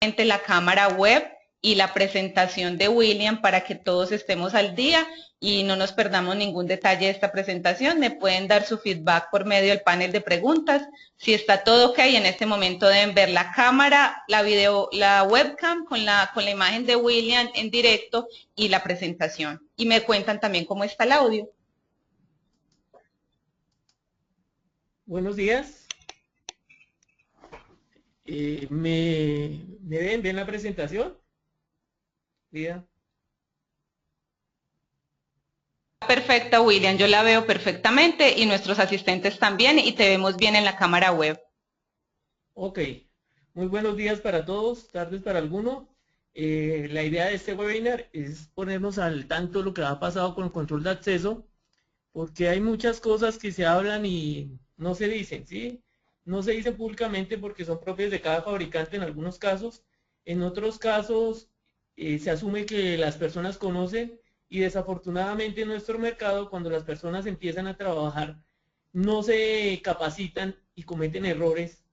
la cámara web y la presentación de William para que todos estemos al día y no nos perdamos ningún detalle de esta presentación. Me pueden dar su feedback por medio del panel de preguntas. Si está todo ok, en este momento deben ver la cámara, la webcam con la imagen de William en directo y la presentación. Y me cuentan también cómo está el audio. Buenos días. ¿Me ven? ¿Ven la presentación? Lida. Perfecta, William. Yo la veo perfectamente y nuestros asistentes también y te vemos bien en la cámara web. Ok. Muy buenos días para todos, tardes para alguno. La idea de este webinar es ponernos al tanto de lo que ha pasado con el control de acceso, porque hay muchas cosas que se hablan y no se dicen, ¿sí? No se dicen públicamente porque son propias de cada fabricante en algunos casos. En otros casos se asume que las personas conocen y desafortunadamente en nuestro mercado, cuando las personas empiezan a trabajar, no se capacitan y cometen errores.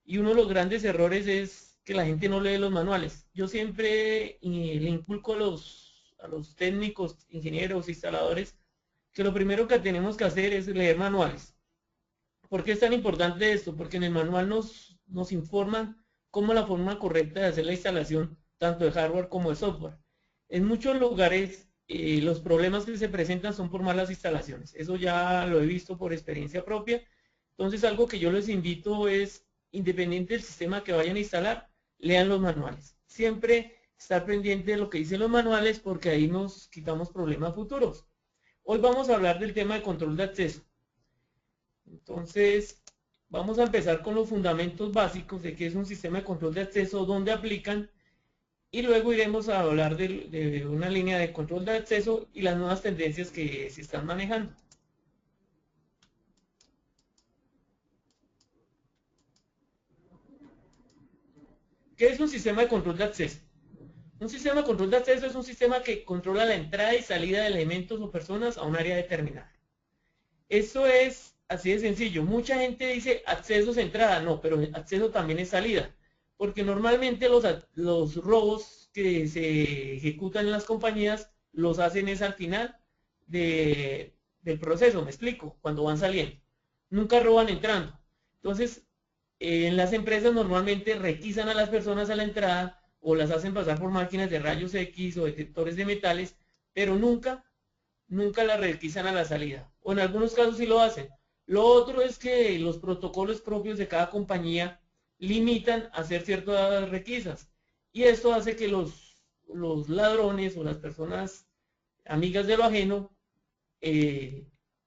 Y uno de los grandes errores es que la gente no lee los manuales. Yo siempre le inculco a los técnicos, ingenieros, instaladores, que lo primero que tenemos que hacer es leer manuales. ¿Por qué es tan importante esto? Porque en el manual nos informan cómo la forma correcta de hacer la instalación, tanto de hardware como de software. En muchos lugares, los problemas que se presentan son por malas instalaciones. Eso ya lo he visto por experiencia propia. Entonces, algo que yo les invito es, independiente del sistema que vayan a instalar, lean los manuales. Siempre estar pendiente de lo que dicen los manuales porque ahí nos quitamos problemas futuros. Hoy vamos a hablar del tema de control de acceso. Entonces, vamos a empezar con los fundamentos básicos de qué es un sistema de control de acceso, dónde aplican, y luego iremos a hablar de una línea de control de acceso y las nuevas tendencias que se están manejando. ¿Qué es un sistema de control de acceso? Un sistema de control de acceso es un sistema que controla la entrada y salida de elementos o personas a un área determinada. Esto es así de sencillo. Mucha gente dice acceso es entrada, no, pero acceso también es salida. Porque normalmente los robos que se ejecutan en las compañías los hacen es al final del proceso, me explico, cuando van saliendo. Nunca roban entrando. Entonces, en las empresas normalmente requisan a las personas a la entrada o las hacen pasar por máquinas de rayos X o detectores de metales, pero nunca la requisan a la salida. O en algunos casos sí lo hacen. Lo otro es que los protocolos propios de cada compañía limitan a hacer ciertas requisas. Y esto hace que los ladrones o las personas amigas de lo ajeno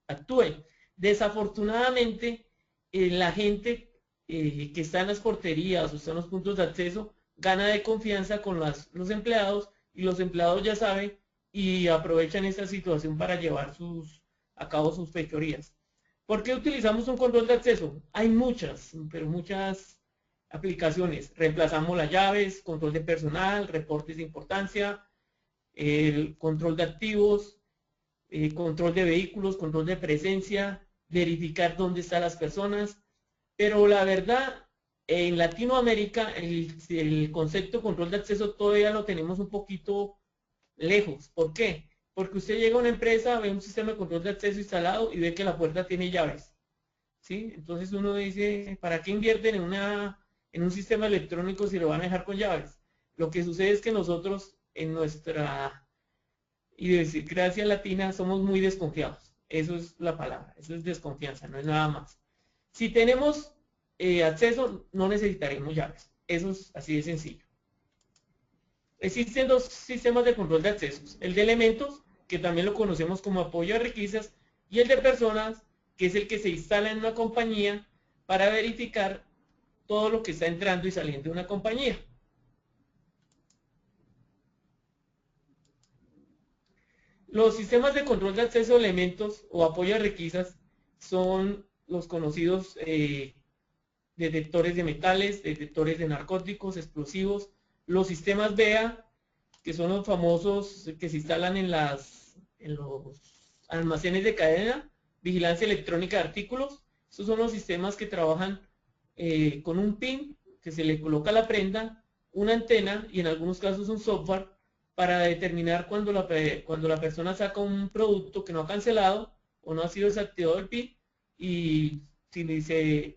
actúen. Desafortunadamente, la gente que está en las porterías o está en los puntos de acceso gana de confianza con los empleados y los empleados ya saben y aprovechan esta situación para llevar a cabo sus fechorías. ¿Por qué utilizamos un control de acceso? Hay muchas, pero muchas aplicaciones. Reemplazamos las llaves, control de personal, reportes de importancia, el control de activos, control de vehículos, control de presencia, verificar dónde están las personas. Pero la verdad, en Latinoamérica el concepto de control de acceso todavía lo tenemos un poquito lejos. ¿Por qué? Porque usted llega a una empresa, ve un sistema de control de acceso instalado y ve que la puerta tiene llaves. ¿Sí? Entonces uno dice, ¿para qué invierten en un sistema electrónico si lo van a dejar con llaves? Lo que sucede es que nosotros en nuestra idiosincrasia latina somos muy desconfiados. Eso es la palabra, eso es desconfianza, no es nada más. Si tenemos acceso, no necesitaremos llaves. Eso es así de sencillo. Existen dos sistemas de control de accesos, el de elementos, que también lo conocemos como apoyo a requisas, y el de personas, que es el que se instala en una compañía para verificar todo lo que está entrando y saliendo de una compañía. Los sistemas de control de acceso a elementos o apoyo a requisas son los conocidos detectores de metales, detectores de narcóticos, explosivos, los sistemas BEA, que son los famosos que se instalan en los almacenes de cadena, vigilancia electrónica de artículos. Estos son los sistemas que trabajan con un pin que se le coloca a la prenda una antena y en algunos casos un software para determinar cuando la persona saca un producto que no ha cancelado o no ha sido desactivado el PIN, y si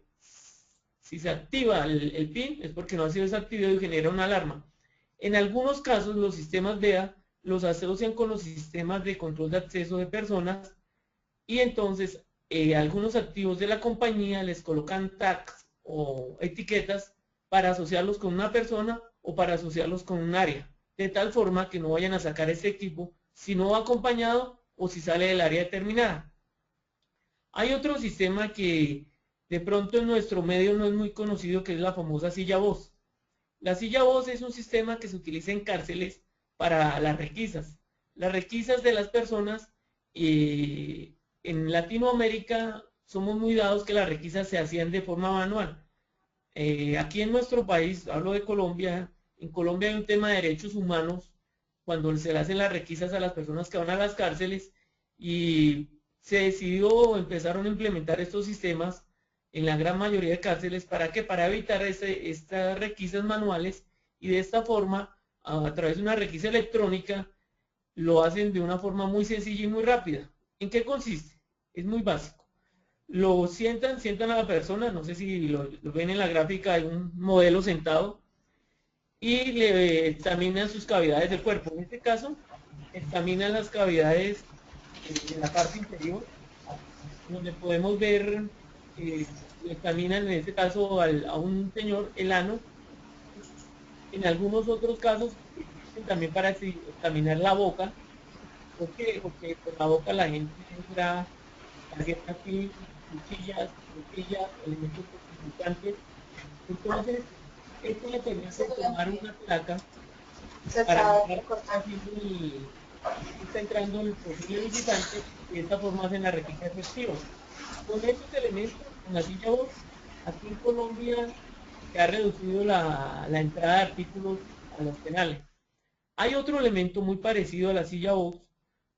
se activa el PIN es porque no ha sido desactivado y genera una alarma. En algunos casos los sistemas VEA los asocian con los sistemas de control de acceso de personas, y entonces algunos activos de la compañía les colocan tags o etiquetas para asociarlos con una persona o para asociarlos con un área, de tal forma que no vayan a sacar ese equipo si no va acompañado o si sale del área determinada. Hay otro sistema que de pronto en nuestro medio no es muy conocido, que es la famosa silla voz. La silla voz es un sistema que se utiliza en cárceles para las requisas. Las requisas de las personas, en Latinoamérica somos muy dados que las requisas se hacían de forma manual. Aquí en nuestro país, hablo de Colombia, en Colombia hay un tema de derechos humanos cuando se le hacen las requisas a las personas que van a las cárceles, y se decidió, empezaron a implementar estos sistemas en la gran mayoría de cárceles. ¿Para qué? Para evitar estas requisas manuales, y de esta forma, a través de una requisa electrónica, lo hacen de una forma muy sencilla y muy rápida. ¿En qué consiste? Es muy básico. Lo sientan a la persona, no sé si lo ven en la gráfica, hay un modelo sentado, y le examinan sus cavidades del cuerpo. En este caso, examinan las cavidades en la parte inferior, donde podemos ver, examinan en este caso a un señor el ano. En algunos otros casos existen también para examinar la boca, porque por la boca la gente entra tarjetas PIN, cuchillas, botellas, elementos cortopunzantes. Entonces, esto le permite tomar una placa para mirar si está entrando el posible visitante, y de esta forma hacen la requisa efectiva. Con estos elementos, con la silla voz, aquí en Colombia se ha reducido la entrada de artículos a los penales. Hay otro elemento muy parecido a la silla voz,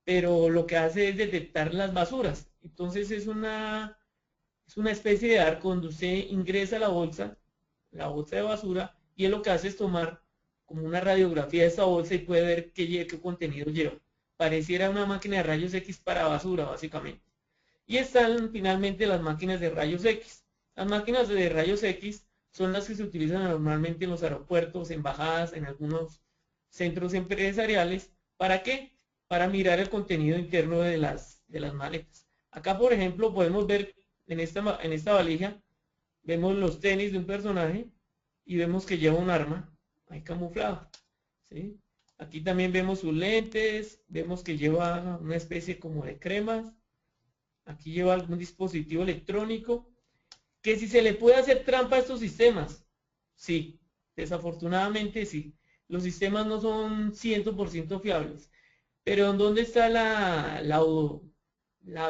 pero lo que hace es detectar las basuras. Entonces es una especie de arco donde usted ingresa la bolsa de basura, y él lo que hace es tomar como una radiografía de esa bolsa y puede ver qué contenido lleva. Pareciera una máquina de rayos X para basura, básicamente. Y están finalmente las máquinas de rayos X. Las máquinas de rayos X son las que se utilizan normalmente en los aeropuertos, embajadas, en algunos centros empresariales. ¿Para qué? Para mirar el contenido interno de las maletas. Acá, por ejemplo, podemos ver en esta valija, vemos los tenis de un personaje y vemos que lleva un arma ahí camuflado, ¿sí? Aquí también vemos sus lentes, vemos que lleva una especie como de cremas. Aquí lleva algún dispositivo electrónico. ¿Que si se le puede hacer trampa a estos sistemas? Sí, desafortunadamente sí. Los sistemas no son 100% fiables. Pero ¿en dónde está la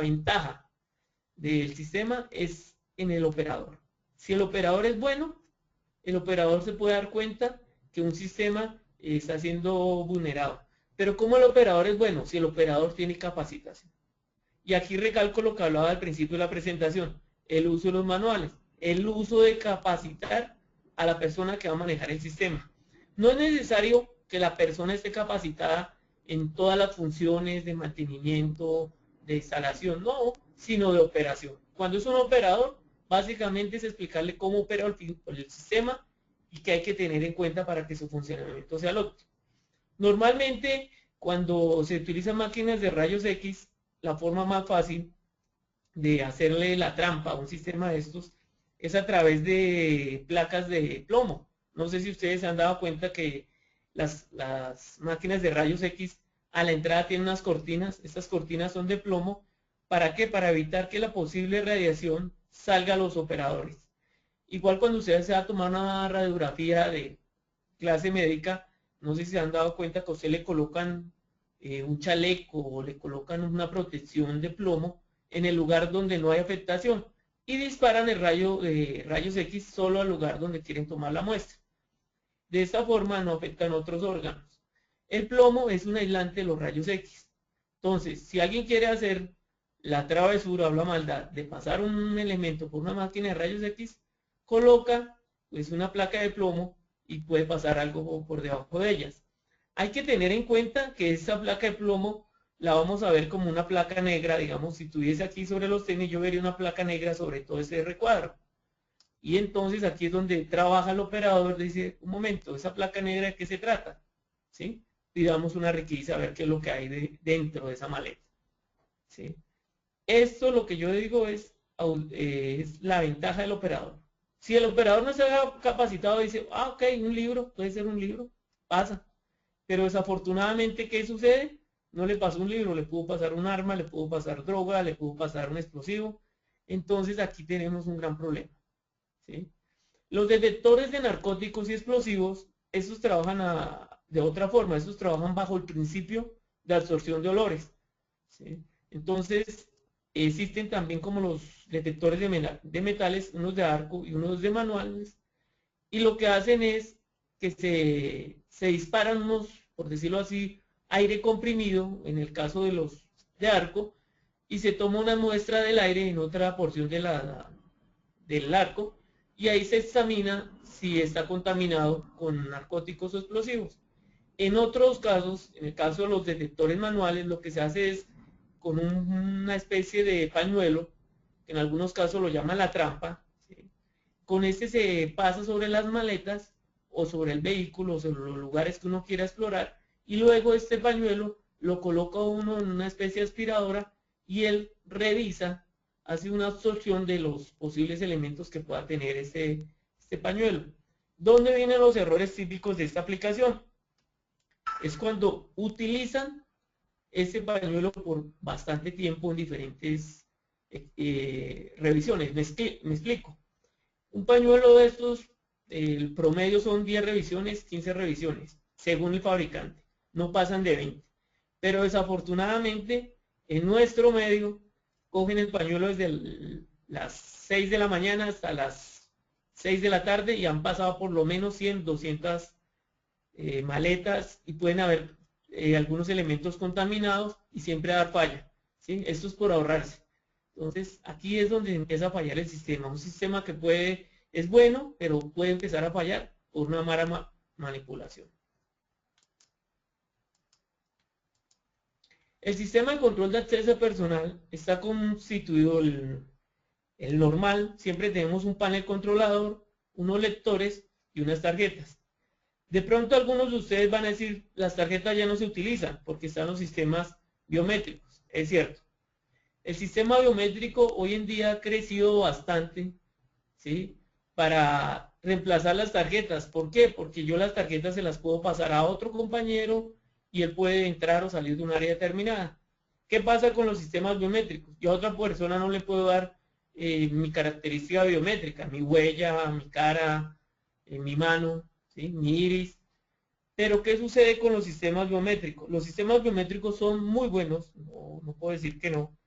ventaja del sistema? Es en el operador. Si el operador es bueno, el operador se puede dar cuenta que un sistema está siendo vulnerado. Pero ¿cómo el operador es bueno? Si el operador tiene capacitación. Y aquí recalco lo que hablaba al principio de la presentación: el uso de los manuales, el uso de capacitar a la persona que va a manejar el sistema. No es necesario que la persona esté capacitada en todas las funciones de mantenimiento, de instalación, no, sino de operación. Cuando es un operador, básicamente es explicarle cómo opera el sistema y qué hay que tener en cuenta para que su funcionamiento sea el óptimo. Normalmente, cuando se utilizan máquinas de rayos X, la forma más fácil de hacerle la trampa a un sistema de estos es a través de placas de plomo. No sé si ustedes se han dado cuenta que las máquinas de rayos X a la entrada tienen unas cortinas. Estas cortinas son de plomo. ¿Para qué? Para evitar que la posible radiación salga a los operadores. Igual cuando ustedes se va a tomar una radiografía de clase médica, no sé si se han dado cuenta que a usted le colocan un chaleco o le colocan una protección de plomo en el lugar donde no hay afectación, y disparan el rayos X solo al lugar donde quieren tomar la muestra. De esta forma no afectan otros órganos. El plomo es un aislante de los rayos X. Entonces, si alguien quiere hacer la travesura o la maldad de pasar un elemento por una máquina de rayos X, coloca pues una placa de plomo y puede pasar algo por debajo de ellas. Hay que tener en cuenta que esa placa de plomo la vamos a ver como una placa negra, digamos, si tuviese aquí sobre los tenis, yo vería una placa negra sobre todo ese recuadro. Y entonces aquí es donde trabaja el operador, dice, un momento, ¿esa placa negra de qué se trata? ¿Sí? Pidamos una requisa a ver qué es lo que hay dentro de esa maleta. ¿Sí? Esto lo que yo digo es la ventaja del operador. Si el operador no se ha capacitado, dice, ah, ok, un libro, puede ser un libro, pasa. Pero desafortunadamente, ¿qué sucede? No le pasó un libro, le pudo pasar un arma, le pudo pasar droga, le pudo pasar un explosivo. Entonces aquí tenemos un gran problema. ¿Sí? Los detectores de narcóticos y explosivos, esos trabajan de otra forma, esos trabajan bajo el principio de absorción de olores. ¿Sí? Entonces, existen también como los detectores de metales, unos de arco y unos de manuales, y lo que hacen es que se disparan unos, por decirlo así, aire comprimido, en el caso de los de arco, y se toma una muestra del aire en otra porción del arco, y ahí se examina si está contaminado con narcóticos o explosivos. En otros casos, en el caso de los detectores manuales, lo que se hace es con una especie de pañuelo, que en algunos casos lo llaman la trampa, ¿sí? Con este se pasa sobre las maletas o sobre el vehículo o sobre los lugares que uno quiera explorar, y luego este pañuelo lo coloca uno en una especie de aspiradora y él revisa, hace una absorción de los posibles elementos que pueda tener este pañuelo. ¿Dónde vienen los errores típicos de esta aplicación? Es cuando utilizan ese pañuelo por bastante tiempo en diferentes revisiones. Me explico. Un pañuelo de estos, el promedio son 10 revisiones, 15 revisiones, según el fabricante. No pasan de 20. Pero desafortunadamente, en nuestro medio, cogen el pañuelo desde las 6 de la mañana hasta las 6 de la tarde y han pasado por lo menos 100, 200 maletas y pueden haber algunos elementos contaminados y siempre dar falla. ¿Sí? Esto es por ahorrarse. Entonces, aquí es donde empieza a fallar el sistema. Un sistema que es bueno, pero puede empezar a fallar por una mala manipulación. El sistema de control de acceso personal está constituido el normal. Siempre tenemos un panel controlador, unos lectores y unas tarjetas. De pronto algunos de ustedes van a decir, las tarjetas ya no se utilizan porque están los sistemas biométricos. Es cierto. El sistema biométrico hoy en día ha crecido bastante, ¿sí? Para reemplazar las tarjetas. ¿Por qué? Porque yo las tarjetas se las puedo pasar a otro compañero y él puede entrar o salir de un área determinada. ¿Qué pasa con los sistemas biométricos? Yo a otra persona no le puedo dar mi característica biométrica, mi huella, mi cara, mi mano, ¿sí? Mi iris. Pero ¿qué sucede con los sistemas biométricos? Los sistemas biométricos son muy buenos, no puedo decir que no,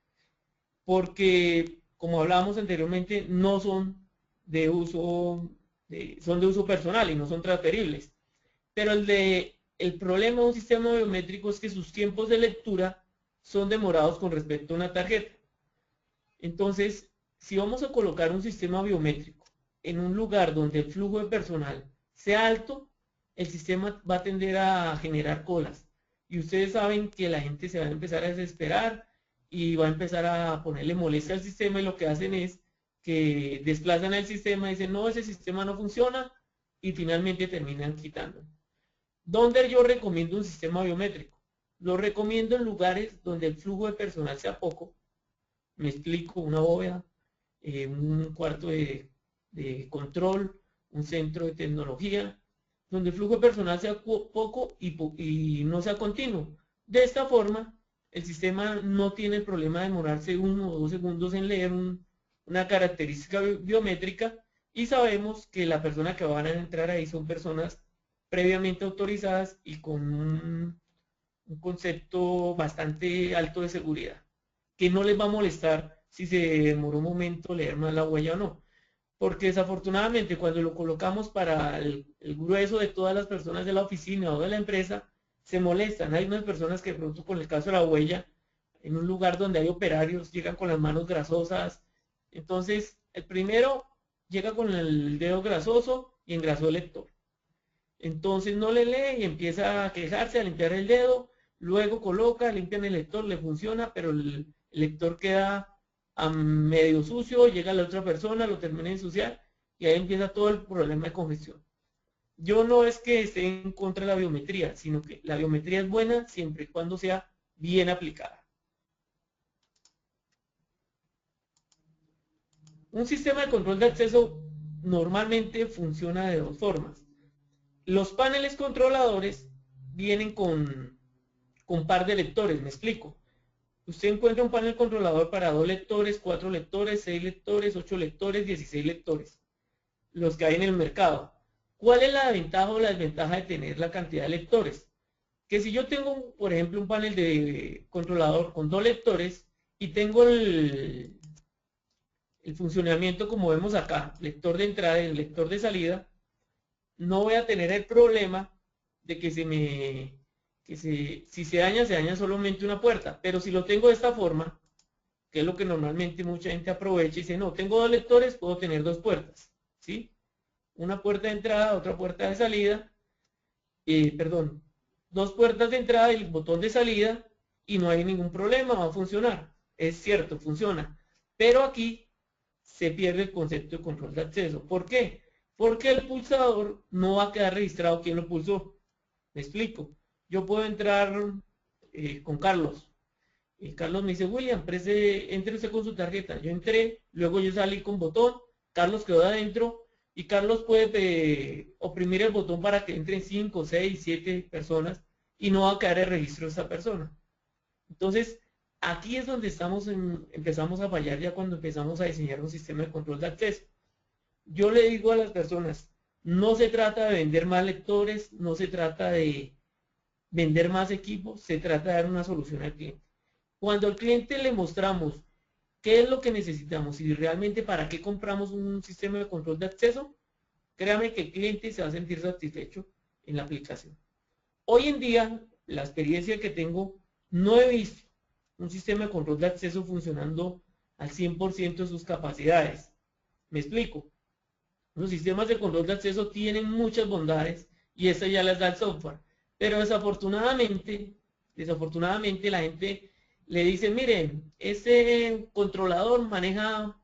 porque como hablábamos anteriormente, no son de uso, son de uso personal y no son transferibles. Pero el problema de un sistema biométrico es que sus tiempos de lectura son demorados con respecto a una tarjeta. Entonces, si vamos a colocar un sistema biométrico en un lugar donde el flujo de personal sea alto, el sistema va a tender a generar colas. Y ustedes saben que la gente se va a empezar a desesperar y va a empezar a ponerle molestia al sistema, y lo que hacen es que desplazan el sistema y dicen, no, ese sistema no funciona, y finalmente terminan quitando. ¿Dónde yo recomiendo un sistema biométrico? Lo recomiendo en lugares donde el flujo de personal sea poco. Me explico, una bóveda, un cuarto de control, un centro de tecnología, donde el flujo de personal sea poco y no sea continuo. De esta forma, el sistema no tiene el problema de demorarse 1 o 2 segundos en leer una característica biométrica, y sabemos que la persona que van a entrar ahí son personas previamente autorizadas y con un concepto bastante alto de seguridad, que no les va a molestar si se demoró un momento leer más la huella o no. Porque desafortunadamente cuando lo colocamos para el grueso de todas las personas de la oficina o de la empresa, se molestan. Hay unas personas que de pronto, con el caso de la huella, en un lugar donde hay operarios, llegan con las manos grasosas. Entonces, el primero llega con el dedo grasoso y engrasó el lector. Entonces no le lee y empieza a quejarse, a limpiar el dedo, luego coloca, limpian el lector, le funciona, pero el lector queda a medio sucio, llega la otra persona, lo termina de ensuciar y ahí empieza todo el problema de congestión. Yo no es que esté en contra de la biometría, sino que la biometría es buena siempre y cuando sea bien aplicada. Un sistema de control de acceso normalmente funciona de dos formas. Los paneles controladores vienen con par de lectores, me explico. Usted encuentra un panel controlador para 2 lectores, 4 lectores, 6 lectores, 8 lectores, 16 lectores, los que hay en el mercado. ¿Cuál es la ventaja o la desventaja de tener la cantidad de lectores? Que si yo tengo, por ejemplo, un panel de controlador con 2 lectores y tengo el funcionamiento como vemos acá, lector de entrada y lector de salida, no voy a tener el problema de que si se daña solamente una puerta. Pero si lo tengo de esta forma, que es lo que normalmente mucha gente aprovecha y dice, no, tengo 2 lectores, puedo tener 2 puertas, ¿sí? Una puerta de entrada, otra puerta de salida, perdón, 2 puertas de entrada y el botón de salida y no hay ningún problema, va a funcionar. Es cierto, funciona. Pero aquí se pierde el concepto de control de acceso. ¿Por qué? Porque el pulsador no va a quedar registrado quién lo pulsó. Me explico. Yo puedo entrar con Carlos. Y Carlos me dice, William, entre usted con su tarjeta. Yo entré, luego yo salí con botón, Carlos quedó adentro y Carlos puede oprimir el botón para que entren 5, 6, 7 personas y no va a quedar el registro de esa persona. Entonces, aquí es donde empezamos a fallar ya cuando empezamos a diseñar un sistema de control de acceso. Yo le digo a las personas, no se trata de vender más lectores, no se trata de vender más equipos, se trata de dar una solución al cliente. Cuando al cliente le mostramos qué es lo que necesitamos y realmente para qué compramos un sistema de control de acceso, créame que el cliente se va a sentir satisfecho en la aplicación. Hoy en día, la experiencia que tengo, no he visto un sistema de control de acceso funcionando al 100% de sus capacidades. Me explico. Los sistemas de control de acceso tienen muchas bondades y eso ya les da el software. Pero desafortunadamente la gente le dice, miren, ese controlador maneja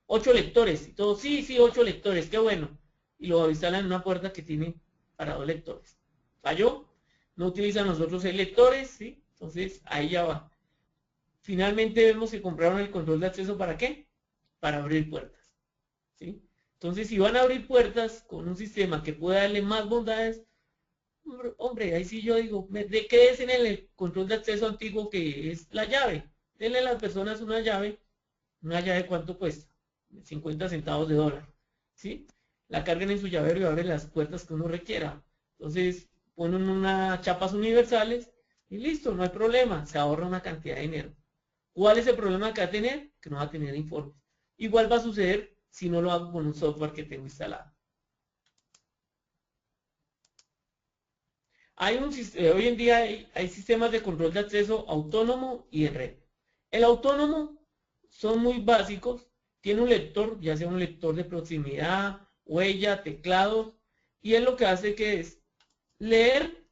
8 lectores. Y todo, sí, 8 lectores, qué bueno. Y lo instalan en una puerta que tiene para 2 lectores. ¿Falló? No utilizan nosotros 6 lectores, ¿sí? Entonces, ahí ya va. Finalmente vemos que compraron el control de acceso ¿para qué? Para abrir puertas, ¿sí? Entonces, si van a abrir puertas con un sistema que pueda darle más bondades, hombre, ahí sí yo digo, ¿de qué es en el control de acceso antiguo que es la llave? Denle a las personas una llave ¿cuánto cuesta? 50 centavos de dólar, ¿sí? La carguen en su llavero y abren las puertas que uno requiera. Entonces, ponen unas chapas universales y listo, no hay problema, se ahorra una cantidad de dinero. ¿Cuál es el problema que va a tener? Que no va a tener informes. Igual va a suceder si no lo hago con un software que tengo instalado. Hoy en día hay sistemas de control de acceso autónomo y en red. El autónomo son muy básicos, tiene un lector, ya sea un lector de proximidad, huella, teclado, y él lo que hace que es leer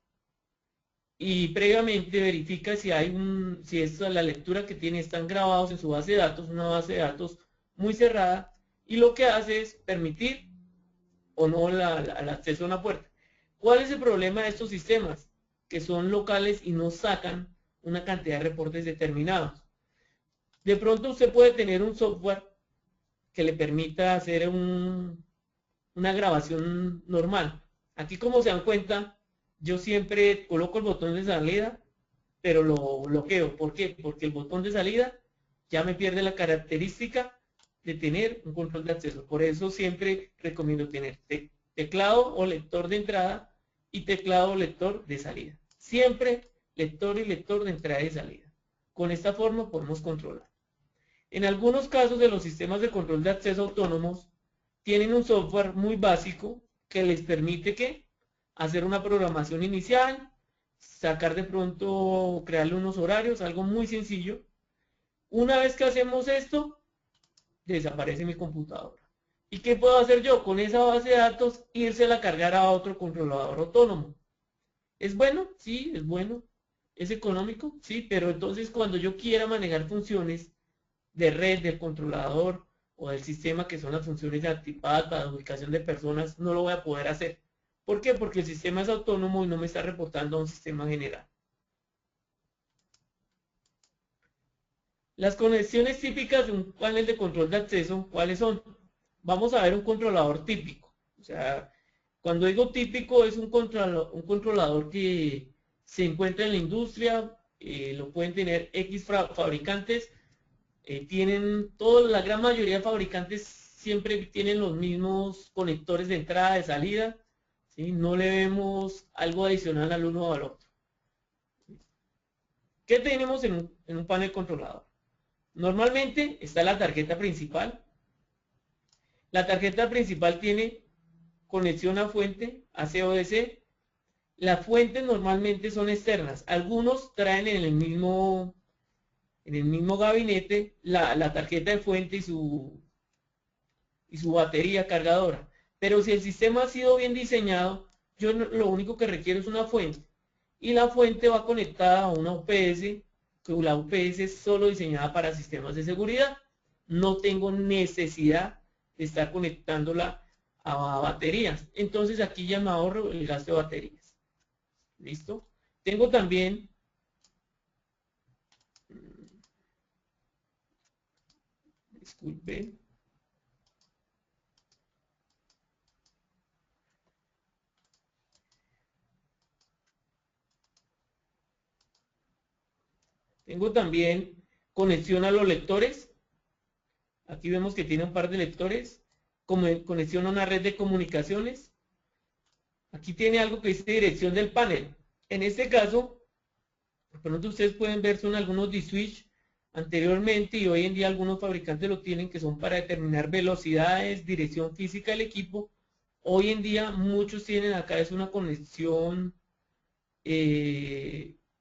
y previamente verifica si la lectura que tiene están grabados en su base de datos, una base de datos muy cerrada, y lo que hace es permitir o no el acceso a una puerta. ¿Cuál es el problema de estos sistemas? Que son locales y no sacan una cantidad de reportes determinados. De pronto usted puede tener un software que le permita hacer una grabación normal. Aquí, como se dan cuenta, yo siempre coloco el botón de salida, pero lo bloqueo. ¿Por qué? Porque el botón de salida ya me pierde la característica de tener un control de acceso. Por eso siempre recomiendo tener teclado o lector de entrada y teclado o lector de salida. Siempre lector y lector de entrada y salida. Con esta forma podemos controlar. En algunos casos de los sistemas de control de acceso autónomos tienen un software muy básico que les permite que hacer una programación inicial, sacar de pronto, crearle unos horarios, algo muy sencillo. Una vez que hacemos esto, desaparece mi computadora. ¿Y qué puedo hacer yo? Con esa base de datos, írsela a cargar a otro controlador autónomo. ¿Es bueno? Sí, es bueno. ¿Es económico? Sí, pero entonces cuando yo quiera manejar funciones de red del controlador o del sistema, que son las funciones de ActivePath para la ubicación de personas, no lo voy a poder hacer. ¿Por qué? Porque el sistema es autónomo y no me está reportando a un sistema general. Las conexiones típicas de un panel de control de acceso, ¿cuáles son? Vamos a ver un controlador típico. O sea, cuando digo típico es un controlador que se encuentra en la industria, lo pueden tener X fabricantes, la gran mayoría de fabricantes siempre tienen los mismos conectores de entrada, de salida, ¿sí? No le vemos algo adicional al uno o al otro. ¿Qué tenemos en un panel controlador? Normalmente está la tarjeta principal. La tarjeta principal tiene conexión a fuente, a CODC. Las fuentes normalmente son externas. Algunos traen en el mismo gabinete la tarjeta de fuente y su batería cargadora. Pero si el sistema ha sido bien diseñado, yo lo único que requiero es una fuente. Y la fuente va conectada a una UPS, que la UPS es solo diseñada para sistemas de seguridad. No tengo necesidad de estar conectándola a baterías. Entonces aquí ya me ahorro el gasto de baterías. ¿Listo? Tengo también, disculpen, tengo también conexión a los lectores. Aquí vemos que tiene un par de lectores. Conexión a una red de comunicaciones. Aquí tiene algo que dice dirección del panel. En este caso, por pronto ustedes pueden ver, son algunos de switch anteriormente y hoy en día algunos fabricantes lo tienen, que son para determinar velocidades, dirección física del equipo. Hoy en día muchos tienen acá, es una conexión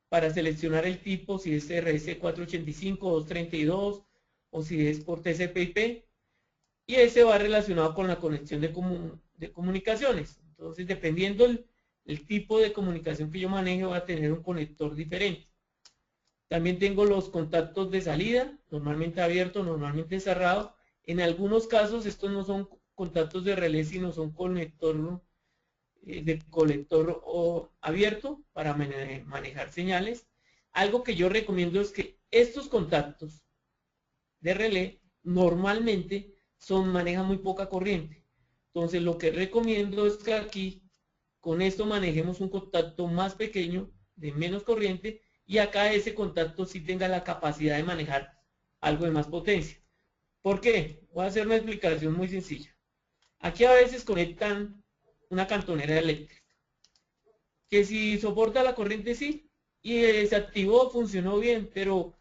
para seleccionar el tipo, si es RS485, 232 o si es por TCP/IP, y ese va relacionado con la conexión de comunicaciones. Entonces, dependiendo el tipo de comunicación que yo maneje, va a tener un conector diferente. También tengo los contactos de salida, normalmente abierto, normalmente cerrado. En algunos casos estos no son contactos de relé, sino son colector abierto para manejar señales. Algo que yo recomiendo es que estos contactos de relé normalmente manejan muy poca corriente. Entonces lo que recomiendo es que aquí con esto manejemos un contacto más pequeño, de menos corriente, y acá ese contacto sí tenga la capacidad de manejar algo de más potencia. ¿Por qué? Voy a hacer una explicación muy sencilla. Aquí a veces conectan una cantonera eléctrica, que si soporta la corriente sí, y se activó, funcionó bien, pero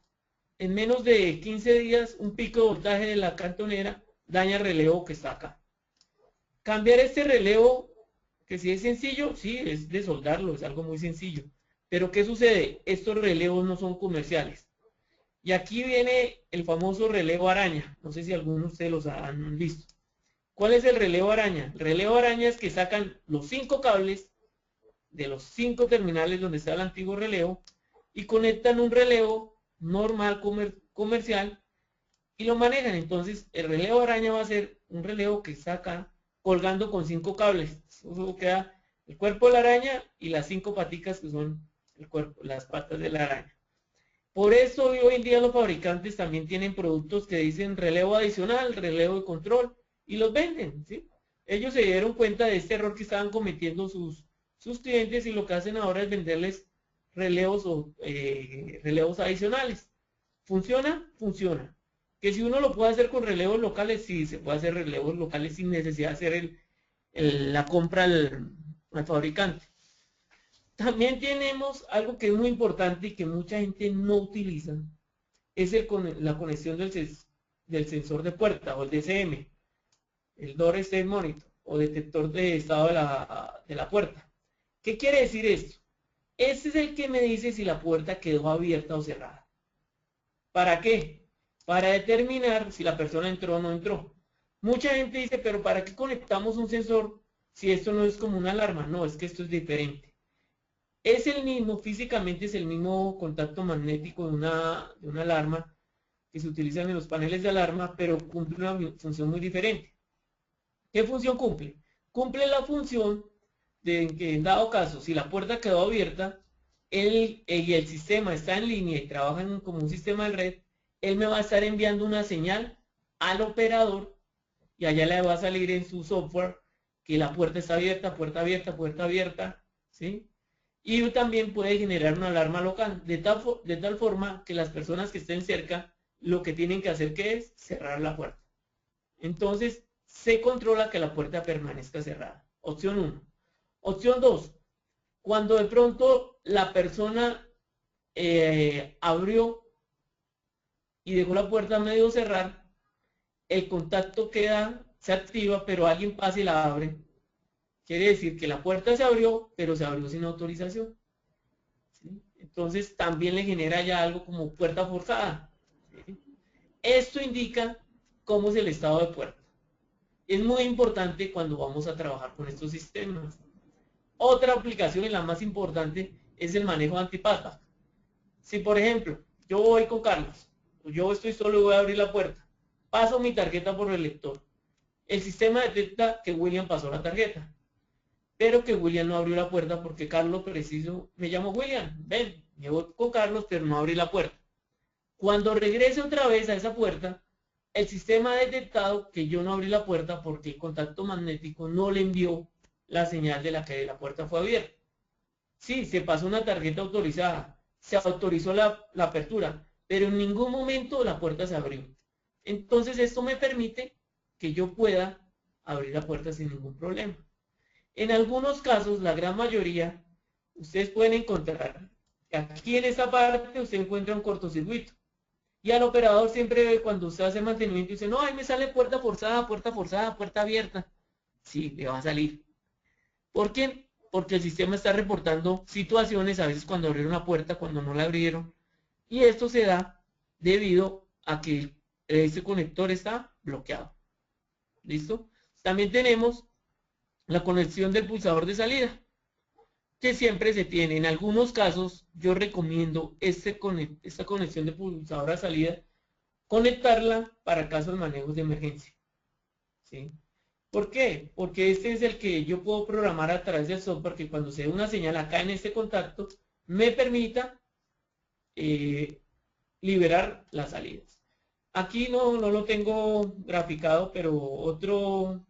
en menos de 15 días un pico de voltaje de la cantonera daña el relevo que está acá. Cambiar este relevo, que si es sencillo, sí, es de soldarlo, es algo muy sencillo. Pero ¿qué sucede? Estos relevos no son comerciales. Y aquí viene el famoso relevo araña. No sé si algunos de ustedes los han visto. ¿Cuál es el relevo araña? El relevo araña es que sacan los 5 cables de los 5 terminales donde está el antiguo relevo y conectan un relevo normal comercial y lo manejan. Entonces el relevo araña va a ser un relevo que saca colgando con 5 cables. Eso queda el cuerpo de la araña y las 5 paticas que son el cuerpo, las patas de la araña. Por eso hoy en día los fabricantes también tienen productos que dicen relevo adicional, relevo de control, y los venden, ¿sí? Ellos se dieron cuenta de este error que estaban cometiendo sus clientes y lo que hacen ahora es venderles relevos o relevos adicionales. ¿Funciona? Funciona. Que si uno lo puede hacer con relevos locales, sí, se puede hacer relevos locales sin necesidad de hacer la compra al fabricante. También tenemos algo que es muy importante y que mucha gente no utiliza, es la conexión del sensor de puerta o el DSM, el Door State Monitor o detector de estado de la puerta. ¿Qué quiere decir esto? Este es el que me dice si la puerta quedó abierta o cerrada. ¿Para qué? Para determinar si la persona entró o no entró. Mucha gente dice, pero ¿para qué conectamos un sensor si esto no es como una alarma? No, es que esto es diferente. Es el mismo, físicamente es el mismo contacto magnético de una alarma que se utilizan en los paneles de alarma, pero cumple una función muy diferente. ¿Qué función cumple? Cumple la función de que en dado caso, si la puerta quedó abierta y el sistema está en línea y trabaja como un sistema de red, él me va a estar enviando una señal al operador y allá le va a salir en su software que la puerta está abierta, puerta abierta, ¿sí? Y también puede generar una alarma local, de tal forma que las personas que estén cerca, lo que tienen que hacer que es cerrar la puerta. Entonces, se controla que la puerta permanezca cerrada. Opción 1. Opción 2. Cuando de pronto la persona abrió y dejó la puerta medio cerrar, el contacto se activa, pero alguien pasa y la abre. Quiere decir que la puerta se abrió, pero se abrió sin autorización. ¿Sí? Entonces también le genera ya algo como puerta forzada. ¿Sí? Esto indica cómo es el estado de puerta. Es muy importante cuando vamos a trabajar con estos sistemas. Otra aplicación y la más importante es el manejo de antipata. Si por ejemplo yo voy con Carlos, yo estoy solo y voy a abrir la puerta, paso mi tarjeta por el lector, el sistema detecta que William pasó la tarjeta, pero que William no abrió la puerta porque Carlos preciso me llamó William, ven, me voy con Carlos pero no abrí la puerta. Cuando regrese otra vez a esa puerta, el sistema ha detectado que yo no abrí la puerta porque el contacto magnético no le envió la señal de la que la puerta fue abierta. Sí, se pasó una tarjeta autorizada, se autorizó la apertura, pero en ningún momento la puerta se abrió. Entonces esto me permite que yo pueda abrir la puerta sin ningún problema. En algunos casos, la gran mayoría, ustedes pueden encontrar que aquí en esta parte usted encuentra un cortocircuito. Y al operador siempre cuando usted hace mantenimiento dice, no, ahí me sale puerta forzada, puerta abierta. Sí, le va a salir. ¿Por qué? Porque el sistema está reportando situaciones, a veces cuando abrieron una puerta, cuando no la abrieron. Y esto se da debido a que este conector está bloqueado. ¿Listo? También tenemos la conexión del pulsador de salida, que siempre se tiene. En algunos casos, yo recomiendo esta conexión de pulsador a salida, conectarla para casos de manejos de emergencia. ¿Sí? ¿Por qué? Porque este es el que yo puedo programar a través del software que cuando se dé una señal acá en este contacto, me permita liberar las salidas. Aquí no lo tengo graficado, pero otro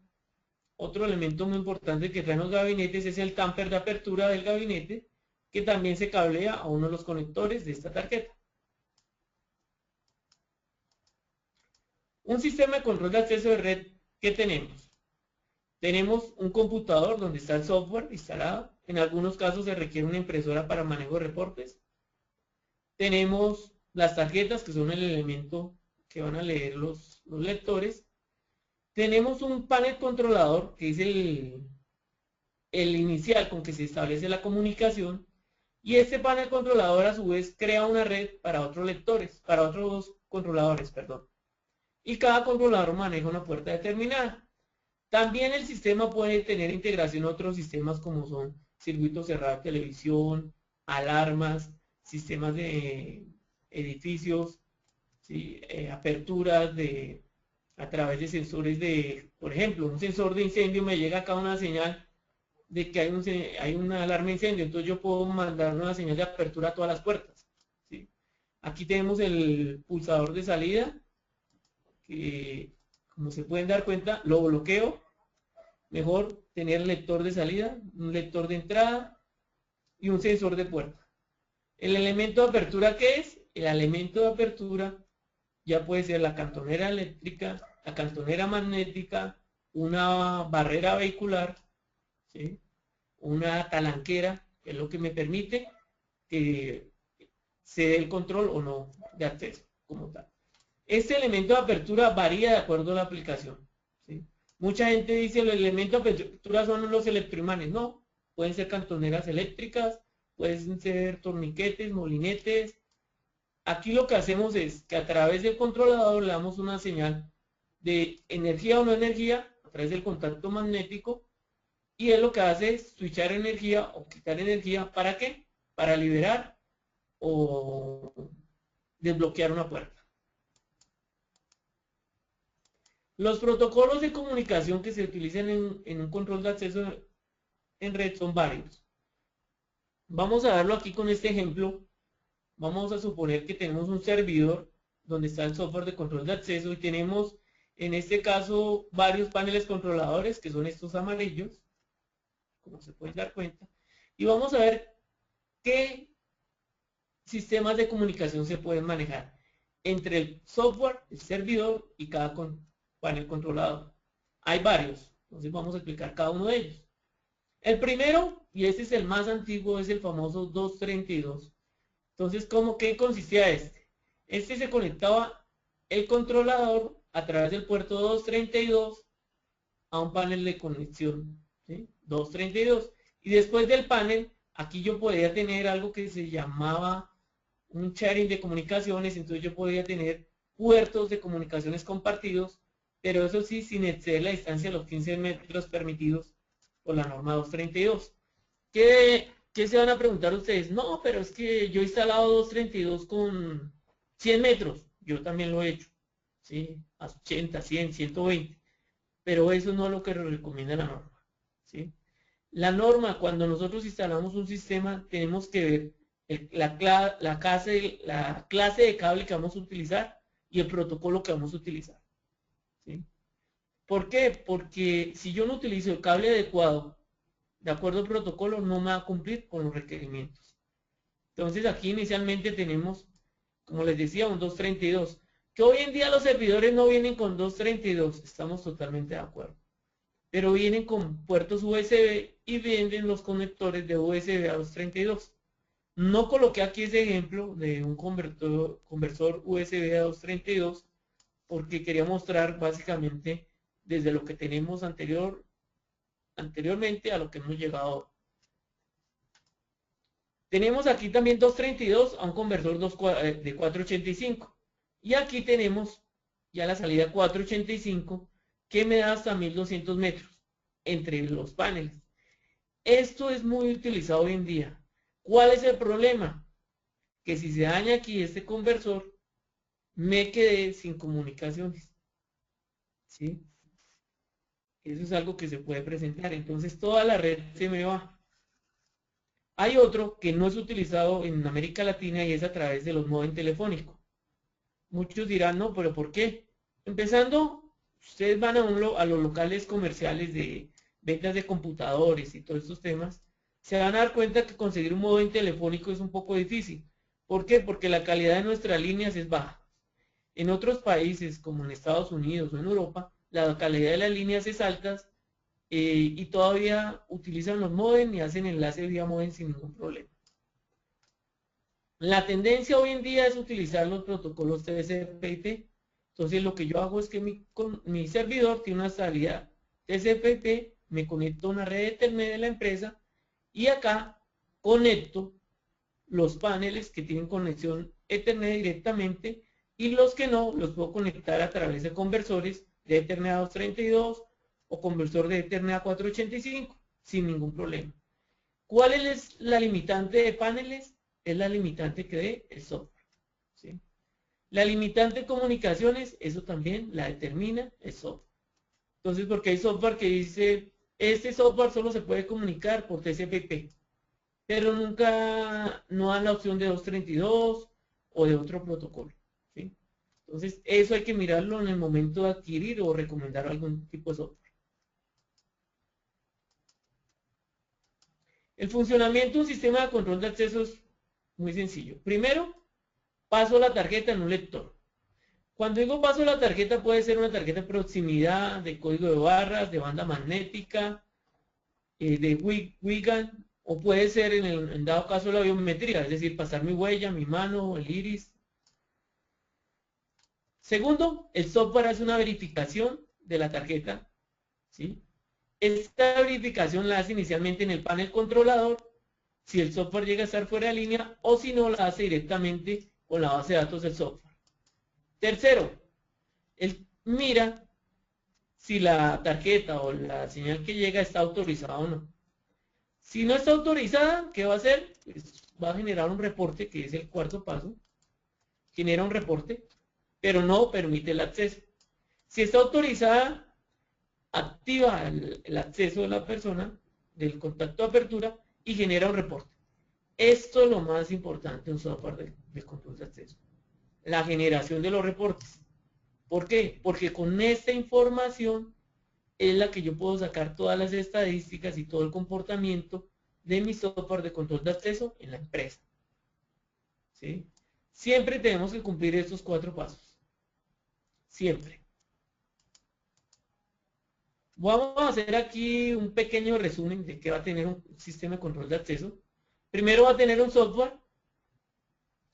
elemento muy importante que traen los gabinetes es el tamper de apertura del gabinete, que también se cablea a uno de los conectores de esta tarjeta. Un sistema de control de acceso de red, ¿qué tenemos? Tenemos un computador donde está el software instalado. En algunos casos se requiere una impresora para manejo de reportes. Tenemos las tarjetas, que son el elemento que van a leer los lectores. Tenemos un panel controlador, que es el inicial con que se establece la comunicación. Y este panel controlador a su vez crea una red para otros lectores, para otros controladores, perdón. Y cada controlador maneja una puerta determinada. También el sistema puede tener integración a otros sistemas como son circuitos cerrados de televisión, alarmas, sistemas de edificios, ¿sí? Aperturas a través de sensores por ejemplo, un sensor de incendio me llega acá una señal de que hay una alarma de incendio, entonces yo puedo mandar una señal de apertura a todas las puertas. ¿Sí? Aquí tenemos el pulsador de salida, que como se pueden dar cuenta, lo bloqueo. Mejor tener lector de salida, un lector de entrada y un sensor de puerta. El elemento de apertura, ¿qué es? El elemento de apertura ya puede ser la cantonera eléctrica, la cantonera magnética, una barrera vehicular, ¿sí? Una talanquera, que es lo que me permite que se dé el control o no de acceso como tal. Este elemento de apertura varía de acuerdo a la aplicación. ¿Sí? Mucha gente dice los elementos de apertura son los electroimanes. No, pueden ser cantoneras eléctricas, pueden ser torniquetes, molinetes. Aquí lo que hacemos es que a través del controlador le damos una señal de energía o no energía a través del contacto magnético, y él lo que hace es switchar energía o quitar energía. ¿Para qué? Para liberar o desbloquear una puerta. Los protocolos de comunicación que se utilizan en un control de acceso en red son varios. Vamos a verlo aquí con este ejemplo. Vamos a suponer que tenemos un servidor donde está el software de control de acceso y tenemos en este caso varios paneles controladores, que son estos amarillos, como se pueden dar cuenta, y vamos a ver qué sistemas de comunicación se pueden manejar entre el software, el servidor y cada panel controlador. Hay varios, entonces vamos a explicar cada uno de ellos. El primero, y este es el más antiguo, es el famoso 232. Entonces, ¿qué consistía este? Este se conectaba el controlador a través del puerto 232 a un panel de conexión, ¿sí? 232. Y después del panel, aquí yo podía tener algo que se llamaba un sharing de comunicaciones. Entonces yo podía tener puertos de comunicaciones compartidos, pero eso sí, sin exceder la distancia de los 15 metros permitidos por la norma 232. ¿Qué se van a preguntar ustedes? No, pero es que yo he instalado 232 con 100 metros. Yo también lo he hecho, ¿sí? A 80, 100, 120. Pero eso no es lo que recomienda la norma, ¿sí? La norma, cuando nosotros instalamos un sistema, tenemos que ver la clase de cable que vamos a utilizar y el protocolo que vamos a utilizar, ¿sí? ¿Por qué? Porque si yo no utilizo el cable adecuado, de acuerdo al protocolo, no me va a cumplir con los requerimientos. Entonces aquí inicialmente tenemos, como les decía, un 232. Que hoy en día los servidores no vienen con 232, estamos totalmente de acuerdo. Pero vienen con puertos USB y venden los conectores de USB a 232. No coloqué aquí ese ejemplo de un conversor USB a 232 porque quería mostrar básicamente desde lo que tenemos anteriormente a lo que hemos llegado. Tenemos aquí también 232 a un conversor de 485. Y aquí tenemos ya la salida 485 que me da hasta 1200 metros entre los paneles. Esto es muy utilizado hoy en día. ¿Cuál es el problema? Que si se daña aquí este conversor, me quedé sin comunicaciones, ¿sí? Eso es algo que se puede presentar. Entonces toda la red se me va. Hay otro que no es utilizado en América Latina y es a través de los módems telefónicos. Muchos dirán, no, pero ¿por qué? Empezando, ustedes van a los locales comerciales de ventas de computadores y todos estos temas, se van a dar cuenta que conseguir un módem telefónico es un poco difícil. ¿Por qué? Porque la calidad de nuestras líneas es baja. En otros países, como en Estados Unidos o en Europa, la calidad de las líneas es alta y todavía utilizan los módems y hacen enlace vía módem sin ningún problema. La tendencia hoy en día es utilizar los protocolos TCP/IP. Entonces lo que yo hago es que mi servidor tiene una salida TCP/IP, me conecto a una red Ethernet de la empresa y acá conecto los paneles que tienen conexión Ethernet directamente y los que no los puedo conectar a través de conversores de Ethernet a 232 o conversor de Ethernet a 485 sin ningún problema. ¿Cuál es la limitante de paneles? Es la limitante que dé el software, ¿sí? La limitante de comunicaciones, eso también la determina el software. Entonces, porque hay software que dice, este software solo se puede comunicar por TCP/IP, pero nunca no dan la opción de 232 o de otro protocolo, ¿sí? Entonces, eso hay que mirarlo en el momento de adquirir o recomendar algún tipo de software. El funcionamiento de un sistema de control de acceso es muy sencillo. Primero, paso la tarjeta en un lector. Cuando digo paso la tarjeta, puede ser una tarjeta de proximidad, de código de barras, de banda magnética, de WIGAN, o puede ser en dado caso la biometría, es decir, pasar mi huella, mi mano, el iris. Segundo, el software hace una verificación de la tarjeta, ¿sí? Esta verificación la hace inicialmente en el panel controlador, si el software llega a estar fuera de línea, o si no, la hace directamente con la base de datos del software. Tercero, él mira si la tarjeta o la señal que llega está autorizada o no. Si no está autorizada, ¿qué va a hacer? Pues va a generar un reporte, que es el cuarto paso. Genera un reporte, pero no permite el acceso. Si está autorizada, activa el acceso de la persona, del contacto de apertura, y genera un reporte. Esto es lo más importante en un software de control de acceso. La generación de los reportes. ¿Por qué? Porque con esta información es la que yo puedo sacar todas las estadísticas y todo el comportamiento de mi software de control de acceso en la empresa. ¿Sí? Siempre tenemos que cumplir estos 4 pasos. Siempre. Vamos a hacer aquí un pequeño resumen de qué va a tener un sistema de control de acceso. Primero va a tener un software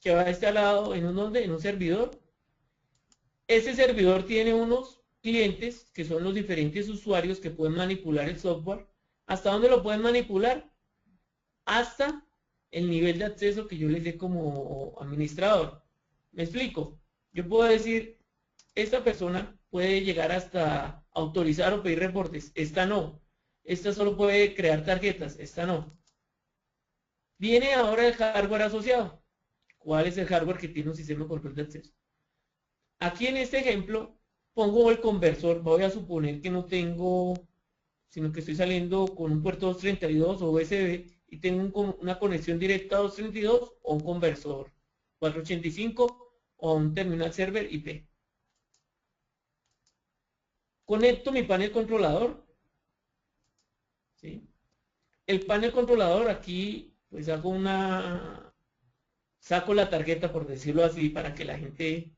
que va instalado en un servidor. Ese servidor tiene unos clientes que son los diferentes usuarios que pueden manipular el software. ¿Hasta dónde lo pueden manipular? Hasta el nivel de acceso que yo les dé como administrador. ¿Me explico? Yo puedo decir, esta persona puede llegar hasta autorizar o pedir reportes. Esta no. Esta solo puede crear tarjetas. Esta no. Viene ahora el hardware asociado. ¿Cuál es el hardware que tiene un sistema de control de acceso? Aquí en este ejemplo pongo el conversor. Voy a suponer que no tengo, sino que estoy saliendo con un puerto 232 o USB y tengo una conexión directa a 232 o un conversor 485 o un terminal server IP. Conecto mi panel controlador. ¿Sí? El panel controlador aquí, pues saco la tarjeta, por decirlo así, para que la gente...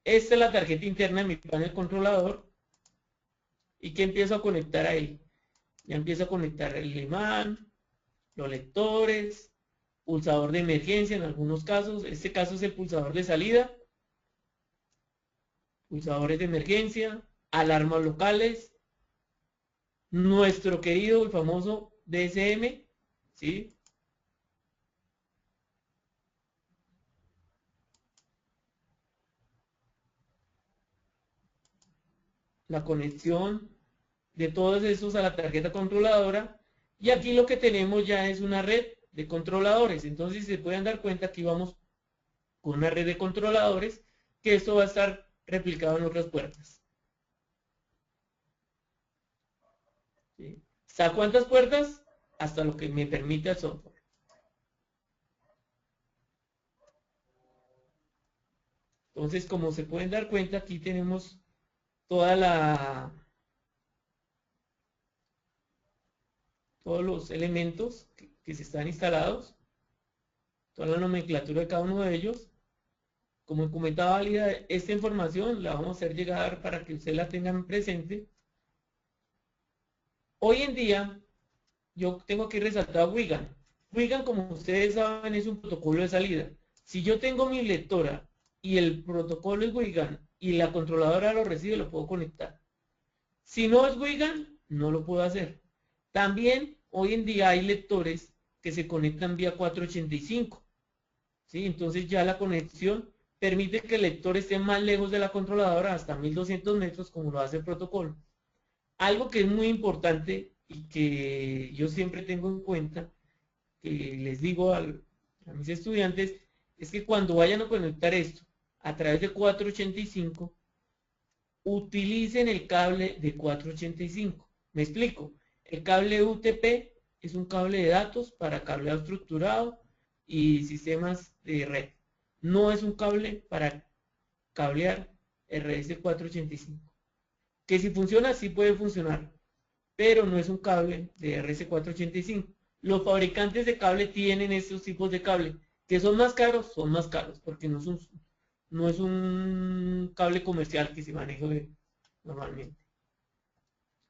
Esta es la tarjeta interna de mi panel controlador. ¿Y qué empiezo a conectar ahí? Ya empiezo a conectar el imán, los lectores, pulsador de emergencia en algunos casos. Este caso es el pulsador de salida. Pulsadores de emergencia, alarmas locales, nuestro querido y famoso DSM, ¿sí? La conexión de todos esos a la tarjeta controladora. Y aquí lo que tenemos ya es una red de controladores. Entonces, si se pueden dar cuenta, aquí vamos con una red de controladores, que esto va a estar replicado en otras puertas. ¿Sí? ¿Hasta cuántas puertas? Hasta lo que me permite el software. Entonces, como se pueden dar cuenta, aquí tenemos toda todos los elementos que se están instalados, toda la nomenclatura de cada uno de ellos. Como comentaba Válida, esta información la vamos a hacer llegar para que usted la tengan presente. Hoy en día, yo tengo que resaltar WIGAN. WIGAN, como ustedes saben, es un protocolo de salida. Si yo tengo mi lectora y el protocolo es WIGAN y la controladora lo recibe, lo puedo conectar. Si no es WIGAN, no lo puedo hacer. También hoy en día hay lectores que se conectan vía 485. ¿Sí? Entonces ya la conexión permite que el lector esté más lejos de la controladora, hasta 1200 metros, como lo hace el protocolo. Algo que es muy importante y que yo siempre tengo en cuenta, que les digo a mis estudiantes, es que cuando vayan a conectar esto a través de 485, utilicen el cable de 485. Me explico. El cable UTP es un cable de datos para cableado estructurado y sistemas de red. No es un cable para cablear RS485. Que si funciona, sí puede funcionar, pero no es un cable de RS485. Los fabricantes de cable tienen estos tipos de cable, que son más caros, porque no es un cable comercial que se maneje normalmente.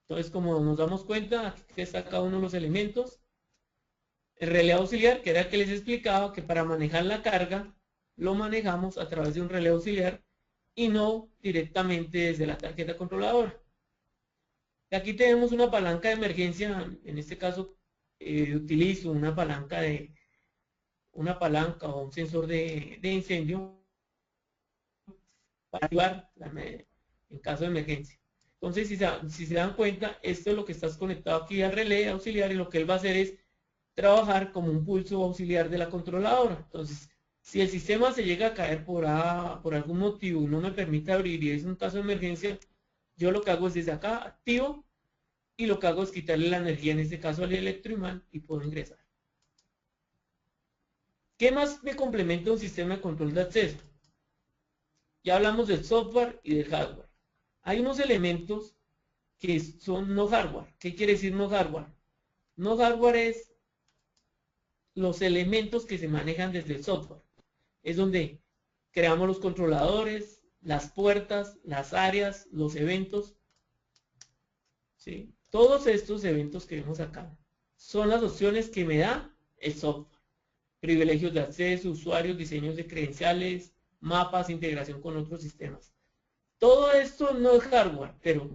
Entonces, como nos damos cuenta, aquí está cada uno de los elementos. El relé auxiliar, que era el que les explicaba, que para manejar la carga, lo manejamos a través de un relé auxiliar y no directamente desde la tarjeta controladora. Y aquí tenemos una palanca de emergencia, en este caso utilizo una palanca o un sensor de incendio para activar en caso de emergencia. Entonces, si se dan cuenta, esto es lo que estás conectado aquí al relé auxiliar y lo que él va a hacer es trabajar como un pulso auxiliar de la controladora. Entonces, si el sistema se llega a caer por algún motivo y no me permite abrir y es un caso de emergencia, yo lo que hago es desde acá activo y lo que hago es quitarle la energía, en este caso al electroimán, y puedo ingresar. ¿Qué más me complementa un sistema de control de acceso? Ya hablamos del software y del hardware. Hay unos elementos que son no hardware. ¿Qué quiere decir no hardware? No hardware es los elementos que se manejan desde el software. Es donde creamos los controladores, las puertas, las áreas, los eventos. ¿Sí? Todos estos eventos que vemos acá son las opciones que me da el software. Privilegios de acceso, usuarios, diseños de credenciales, mapas, integración con otros sistemas. Todo esto no es hardware, pero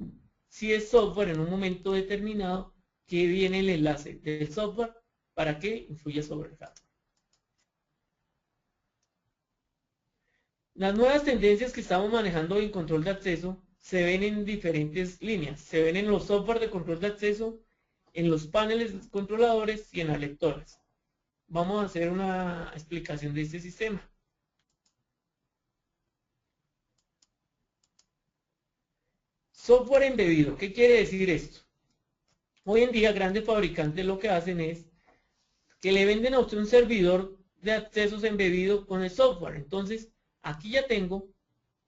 sí es software en un momento determinado que viene el enlace del software para que influya sobre el hardware. Las nuevas tendencias que estamos manejando en control de acceso se ven en diferentes líneas. Se ven en los software de control de acceso, en los paneles controladores y en las lectoras. Vamos a hacer una explicación de este sistema. Software embebido. ¿Qué quiere decir esto? Hoy en día grandes fabricantes lo que hacen es que le venden a usted un servidor de accesos embebido con el software. Entonces, aquí ya tengo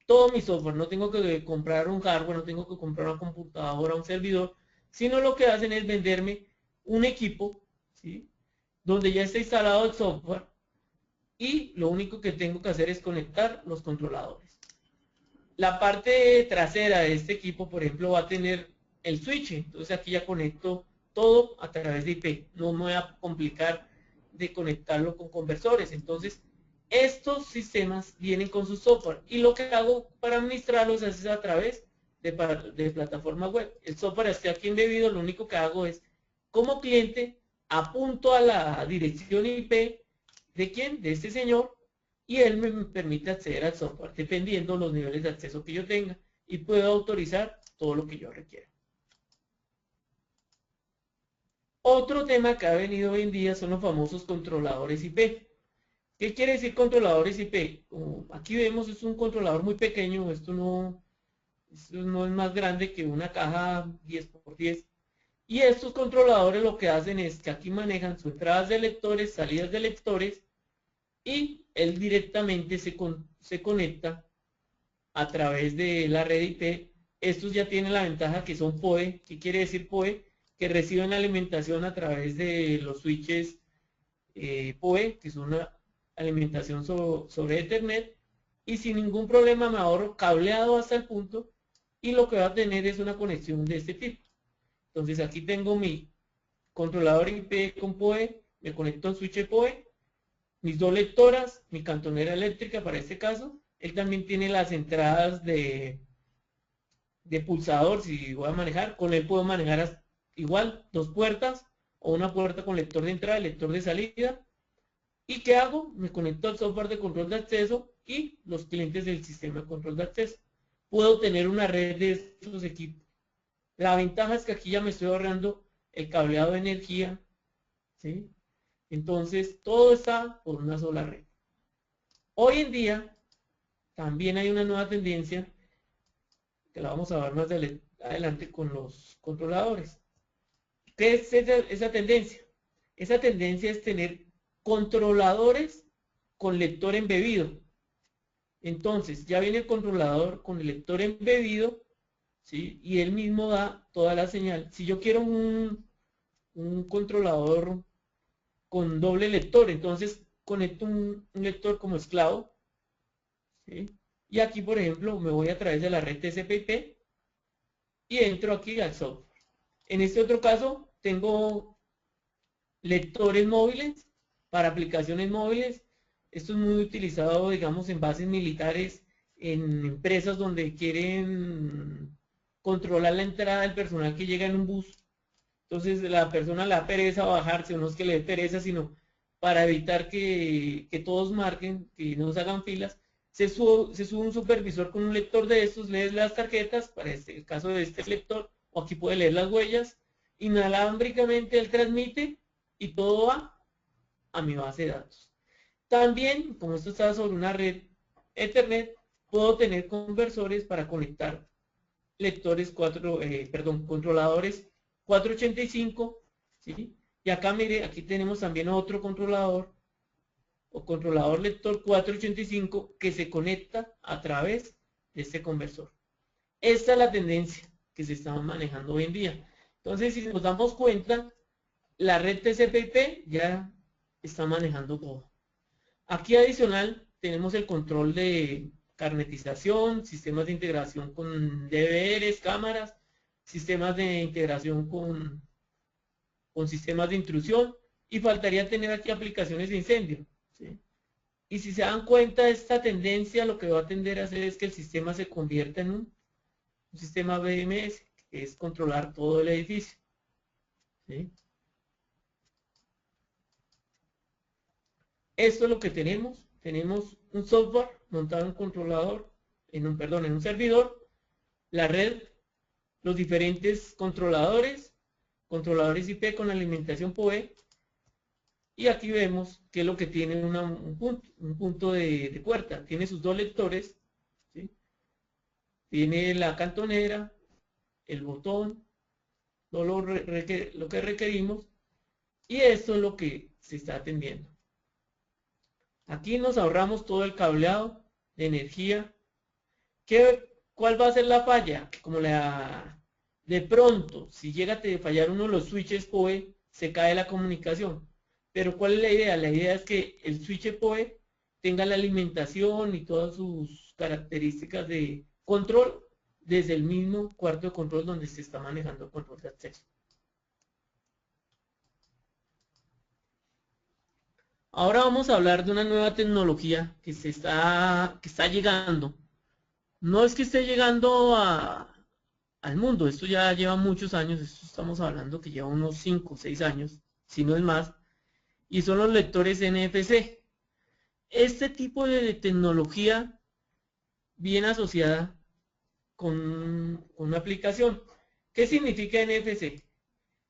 todo mi software. No tengo que comprar un hardware, no tengo que comprar una computadora, un servidor, sino lo que hacen es venderme un equipo, ¿sí?, donde ya está instalado el software y lo único que tengo que hacer es conectar los controladores. La parte trasera de este equipo, por ejemplo, va a tener el switch. Entonces aquí ya conecto todo a través de IP. No me voy a complicar de conectarlo con conversores. Entonces, estos sistemas vienen con su software. Y lo que hago para administrarlos es a través de plataforma web. El software está aquí embebido. Lo único que hago es, como cliente, apunto a la dirección IP de quién, de este señor, y él me permite acceder al software dependiendo los niveles de acceso que yo tenga y puedo autorizar todo lo que yo requiera. Otro tema que ha venido hoy en día son los famosos controladores IP. ¿Qué quiere decir controladores IP? Como aquí vemos, es un controlador muy pequeño, esto no es más grande que una caja 10x10. Y estos controladores lo que hacen es que aquí manejan sus entradas de lectores, salidas de lectores, y él directamente se conecta a través de la red IP. Estos ya tienen la ventaja que son PoE. ¿Qué quiere decir PoE? Que reciben alimentación a través de los switches PoE, que es una alimentación sobre Ethernet, y sin ningún problema me ahorro cableado hasta el punto, y lo que va a tener es una conexión de este tipo. Entonces aquí tengo mi controlador IP con PoE, me conecto al switch PoE, mis dos lectoras, mi cantonera eléctrica para este caso. Él también tiene las entradas de pulsador, si voy a manejar. Con él puedo manejar igual 2 puertas o una puerta con lector de entrada y lector de salida. ¿Y qué hago? Me conecto al software de control de acceso y los clientes del sistema de control de acceso. Puedo tener una red de estos equipos. La ventaja es que aquí ya me estoy ahorrando el cableado de energía, ¿sí? Entonces, todo está por una sola red. Hoy en día, también hay una nueva tendencia, que la vamos a ver más adelante con los controladores. ¿Qué es esa tendencia? Esa tendencia es tener controladores con lector embebido. Entonces, ya viene el controlador con el lector embebido, ¿sí?, y él mismo da toda la señal. Si yo quiero un controlador con doble lector, entonces conecto un lector como esclavo, ¿sí?, y aquí, por ejemplo, me voy a través de la red TCP/IP y entro aquí al software. En este otro caso, tengo lectores móviles para aplicaciones móviles. Esto es muy utilizado, digamos, en bases militares, en empresas donde quieren controlar la entrada del personal que llega en un bus. Entonces la persona le da pereza bajarse, o no es que le dé pereza, sino para evitar que todos marquen, que no se hagan filas, se sube un supervisor con un lector de estos, lees las tarjetas, para el caso de este lector, o aquí puede leer las huellas, inalámbricamente él transmite y todo va a mi base de datos. También, como esto está sobre una red Ethernet, puedo tener conversores para conectar controladores 485, ¿sí? Y acá mire, aquí tenemos también otro controlador o controlador lector 485 que se conecta a través de este conversor. Esta es la tendencia que se está manejando hoy en día. Entonces, si nos damos cuenta, la red TCP/IP ya está manejando todo. Aquí adicional tenemos el control de carnetización, sistemas de integración con DVRs, cámaras, sistemas de integración con sistemas de intrusión, y faltaría tener aquí aplicaciones de incendio, ¿sí? Y si se dan cuenta, esta tendencia lo que va a tender a hacer es que el sistema se convierta en un sistema BMS, que es controlar todo el edificio, ¿sí? Esto es lo que tenemos. Tenemos un software montado en un controlador, en un servidor, la red, los diferentes controladores IP con alimentación PoE, y aquí vemos que es lo que tiene un punto de puerta. Tiene sus dos lectores, ¿sí? Tiene la cantonera, el botón, todo lo que requerimos, y esto es lo que se está atendiendo. Aquí nos ahorramos todo el cableado de energía. ¿Cuál va a ser la falla? De pronto, si llega a fallar uno de los switches PoE, se cae la comunicación. Pero ¿cuál es la idea? La idea es que el switch PoE tenga la alimentación y todas sus características de control desde el mismo cuarto de control donde se está manejando el control de acceso. Ahora vamos a hablar de una nueva tecnología que está llegando. No es que esté llegando al mundo, esto ya lleva muchos años, esto estamos hablando que lleva unos 5 o 6 años, si no es más, y son los lectores NFC. Este tipo de tecnología viene asociada con una aplicación. ¿Qué significa NFC?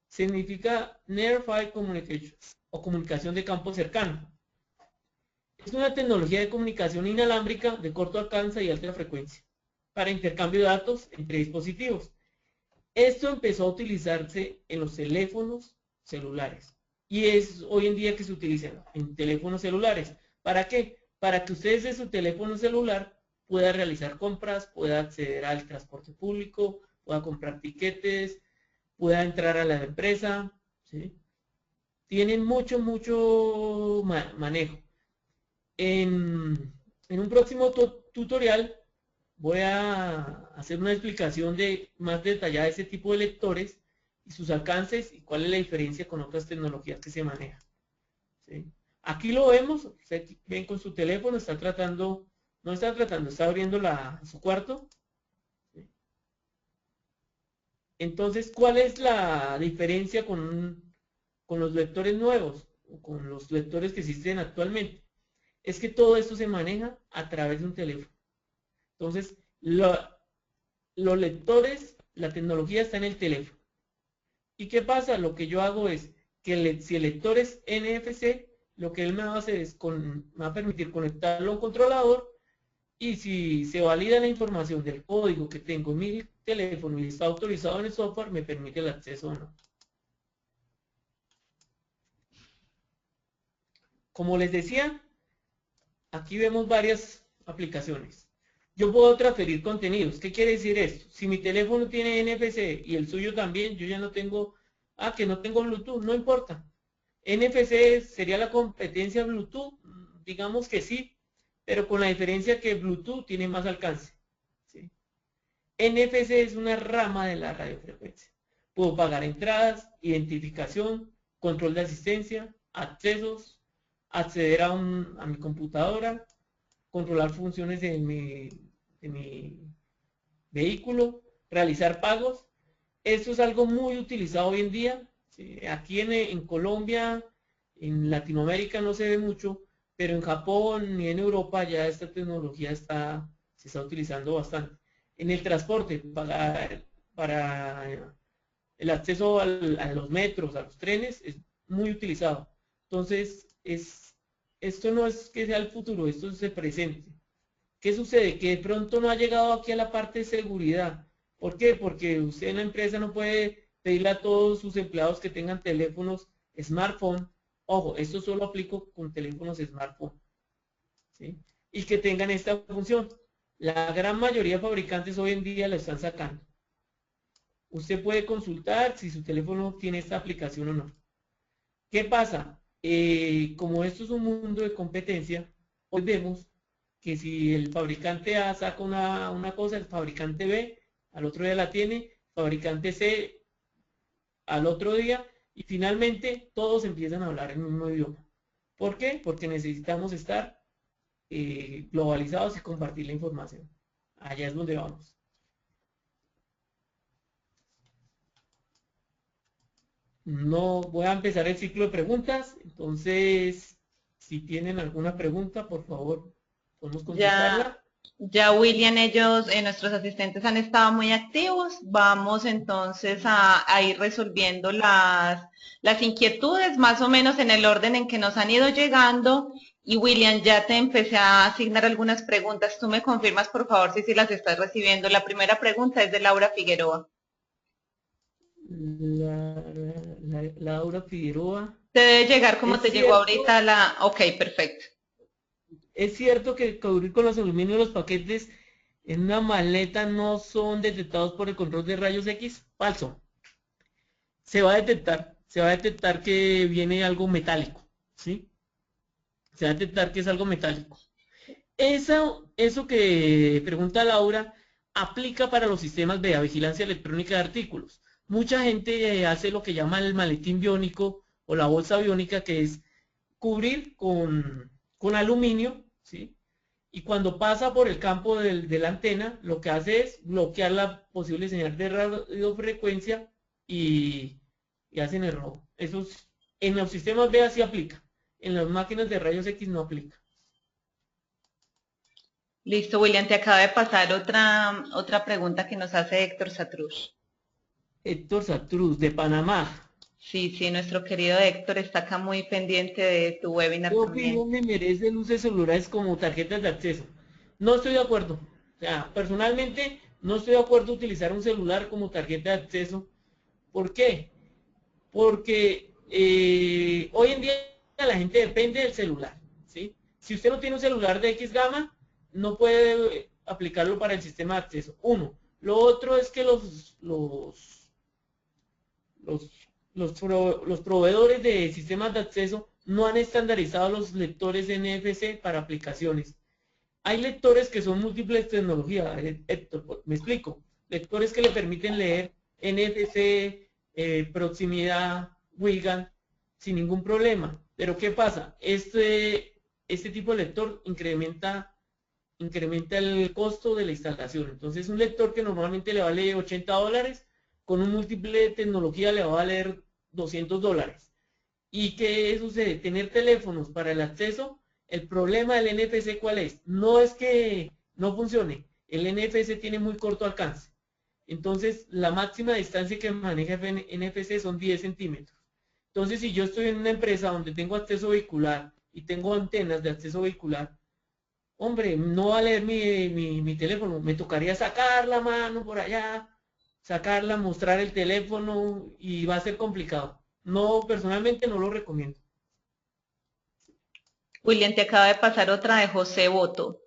Significa Near Field Communication o comunicación de campo cercano. Es una tecnología de comunicación inalámbrica de corto alcance y alta frecuencia para intercambio de datos entre dispositivos. Esto empezó a utilizarse en los teléfonos celulares y es hoy en día que se utiliza en teléfonos celulares. ¿Para qué? Para que ustedes de su teléfono celular puedan realizar compras, pueda acceder al transporte público, pueda comprar tiquetes, pueda entrar a la empresa, ¿sí? Tienen mucho manejo. En un próximo tutorial voy a hacer una explicación más detallada de este tipo de lectores y sus alcances y cuál es la diferencia con otras tecnologías que se manejan, ¿sí? Aquí lo vemos, ustedes ven con su teléfono, está abriendo su cuarto, ¿sí? Entonces, ¿cuál es la diferencia con los lectores nuevos o con los lectores que existen actualmente? Es que todo esto se maneja a través de un teléfono. Entonces, los lectores, la tecnología está en el teléfono. ¿Y qué pasa? Lo que yo hago es que si el lector es NFC, lo que él me va a hacer es me va a permitir conectarlo a un controlador, y si se valida la información del código que tengo en mi teléfono y está autorizado en el software, me permite el acceso o no. Como les decía, aquí vemos varias aplicaciones. Yo puedo transferir contenidos. ¿Qué quiere decir esto? Si mi teléfono tiene NFC y el suyo también, yo ya no tengo, que no tengo Bluetooth, no importa. NFC sería la competencia Bluetooth, digamos que sí, pero con la diferencia que Bluetooth tiene más alcance, ¿sí? NFC es una rama de la radiofrecuencia. Puedo pagar entradas, identificación, control de asistencia, accesos, acceder a mi computadora, controlar funciones de mi vehículo, realizar pagos. Esto es algo muy utilizado hoy en día, ¿sí? Aquí en Colombia, en Latinoamérica no se ve mucho, pero en Japón y en Europa ya esta tecnología se está utilizando bastante. En el transporte, para el acceso a los metros, a los trenes, es muy utilizado. Entonces, esto no es que sea el futuro, esto es el presente. ¿Qué sucede? Que de pronto no ha llegado aquí a la parte de seguridad. ¿Por qué? Porque usted en la empresa no puede pedirle a todos sus empleados que tengan teléfonos smartphone. Ojo, esto solo aplico con teléfonos smartphone, ¿sí? Y que tengan esta función. La gran mayoría de fabricantes hoy en día la están sacando. Usted puede consultar si su teléfono tiene esta aplicación o no. ¿Qué pasa? Como esto es un mundo de competencia, hoy vemos que si el fabricante A saca una cosa, el fabricante B al otro día la tiene, fabricante C al otro día, y finalmente todos empiezan a hablar el mismo idioma. ¿Por qué? Porque necesitamos estar globalizados y compartir la información. Allá es donde vamos. No voy a empezar el ciclo de preguntas, entonces si tienen alguna pregunta, por favor, podemos Ya, contestarla. ya William, ellos, nuestros asistentes han estado muy activos. Vamos entonces a ir resolviendo las inquietudes más o menos en el orden en que nos han ido llegando. Y William, ya te empecé a asignar algunas preguntas. Tú me confirmas, por favor, si las estás recibiendo. La primera pregunta es de Laura Figueroa. Laura Figueroa. Te debe llegar como Es te llegó cierto, ahorita la... Ok, perfecto. es cierto que cubrir con los aluminios los paquetes en una maleta no son detectados por el control de rayos X. Falso. Se va a detectar que viene algo metálico, ¿sí? Se va a detectar que es algo metálico. Eso que pregunta Laura aplica para los sistemas de vigilancia electrónica de artículos. Mucha gente hace lo que llama el maletín biónico o la bolsa biónica, que es cubrir con aluminio, ¿sí? Y cuando pasa por el campo de la antena, lo que hace es bloquear la posible señal de radiofrecuencia y hacen el robo. En los sistemas B así aplica. En las máquinas de rayos X no aplica. Listo, William, te acaba de pasar otra pregunta que nos hace Héctor Satrush. Héctor Satruz, de Panamá. Sí, sí, nuestro querido Héctor está acá muy pendiente de tu ¿Qué webinar también. opinión me merece el uso de celulares como tarjetas de acceso? No estoy de acuerdo. O sea, personalmente no estoy de acuerdo utilizar un celular como tarjeta de acceso. ¿Por qué? Porque hoy en día la gente depende del celular, ¿sí? Si usted no tiene un celular de X gama, no puede aplicarlo para el sistema de acceso. Uno. Lo otro es que los, los proveedores de sistemas de acceso no han estandarizado los lectores NFC para aplicaciones. Hay lectores que son múltiples tecnologías, Héctor, me explico. Lectores que le permiten leer NFC, proximidad, WIGAN, sin ningún problema. Pero ¿qué pasa? Este tipo de lector incrementa el costo de la instalación. Entonces, un lector que normalmente le vale $80, con un múltiple de tecnología le va a valer $200. ¿Y qué sucede? Tener teléfonos para el acceso, el problema del NFC, ¿cuál es? No es que no funcione, el NFC tiene muy corto alcance. Entonces, la máxima distancia que maneja NFC son 10 centímetros. Entonces, si yo estoy en una empresa donde tengo acceso vehicular y tengo antenas de acceso vehicular, hombre, no va a leer mi teléfono, me tocaría sacar la mano por allá, sacarla, mostrar el teléfono y va a ser complicado. No, personalmente no lo recomiendo. William, te acaba de pasar otra de José Boto.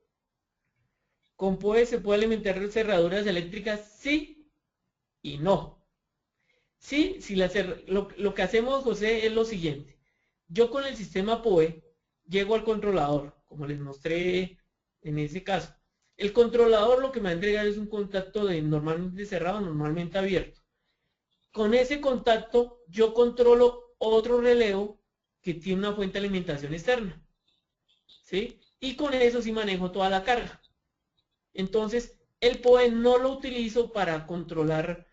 ¿Con PoE se puede alimentar cerraduras eléctricas? Sí y no. Sí, si lo que hacemos, José, es lo siguiente. Yo con el sistema PoE llego al controlador, como les mostré en ese caso. El controlador lo que me va a entregar es un contacto de normalmente cerrado, normalmente abierto. Con ese contacto yo controlo otro releo que tiene una fuente de alimentación externa, ¿sí? Y con eso sí manejo toda la carga. Entonces, el PoE no lo utilizo para controlar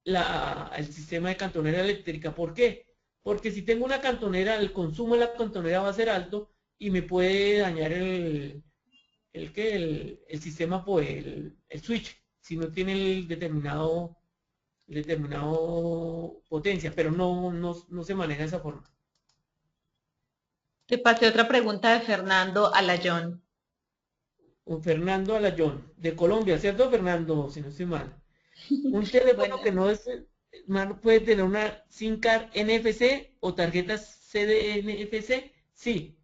el sistema de cantonera eléctrica. ¿Por qué? Porque si tengo una cantonera, el consumo de la cantonera va a ser alto y me puede dañar el sistema, pues, el switch, si no tiene el determinado potencia, pero no se maneja de esa forma. Te pasé otra pregunta de Fernando Alayón. Un Fernando Alayón, de Colombia, ¿cierto, Fernando? Si no estoy mal. Un teléfono Bueno, que no es humano puede tener una SIM card NFC o tarjetas CDNFC. Sí.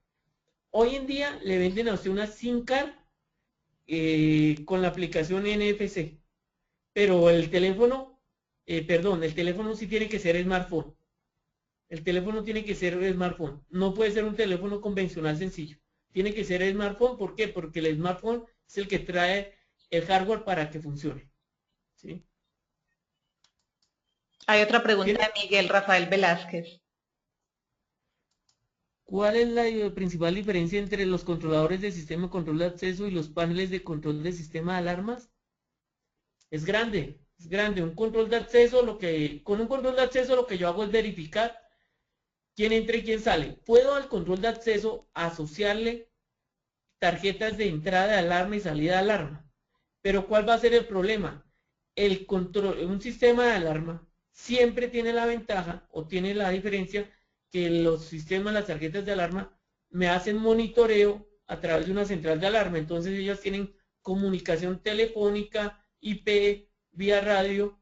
Hoy en día le venden a usted una SIM card con la aplicación NFC. Pero el teléfono, el teléfono sí tiene que ser smartphone. El teléfono tiene que ser smartphone. No puede ser un teléfono convencional sencillo. Tiene que ser smartphone. ¿Por qué? Porque el smartphone es el que trae el hardware para que funcione. ¿Sí? hay otra pregunta ¿Tiene? de Miguel Rafael Velázquez. ¿Cuál es la principal diferencia entre los controladores de sistema de control de acceso y los paneles de control de sistema de alarmas? Es grande, es grande. Un control de acceso, con un control de acceso lo que yo hago es verificar quién entra y quién sale. Puedo al control de acceso asociarle tarjetas de entrada de alarma y salida de alarma. Pero ¿cuál va a ser el problema? Un sistema de alarma siempre tiene la ventaja o tiene la diferencia que los sistemas, las tarjetas de alarma, me hacen monitoreo a través de una central de alarma. Entonces ellas tienen comunicación telefónica, IP, vía radio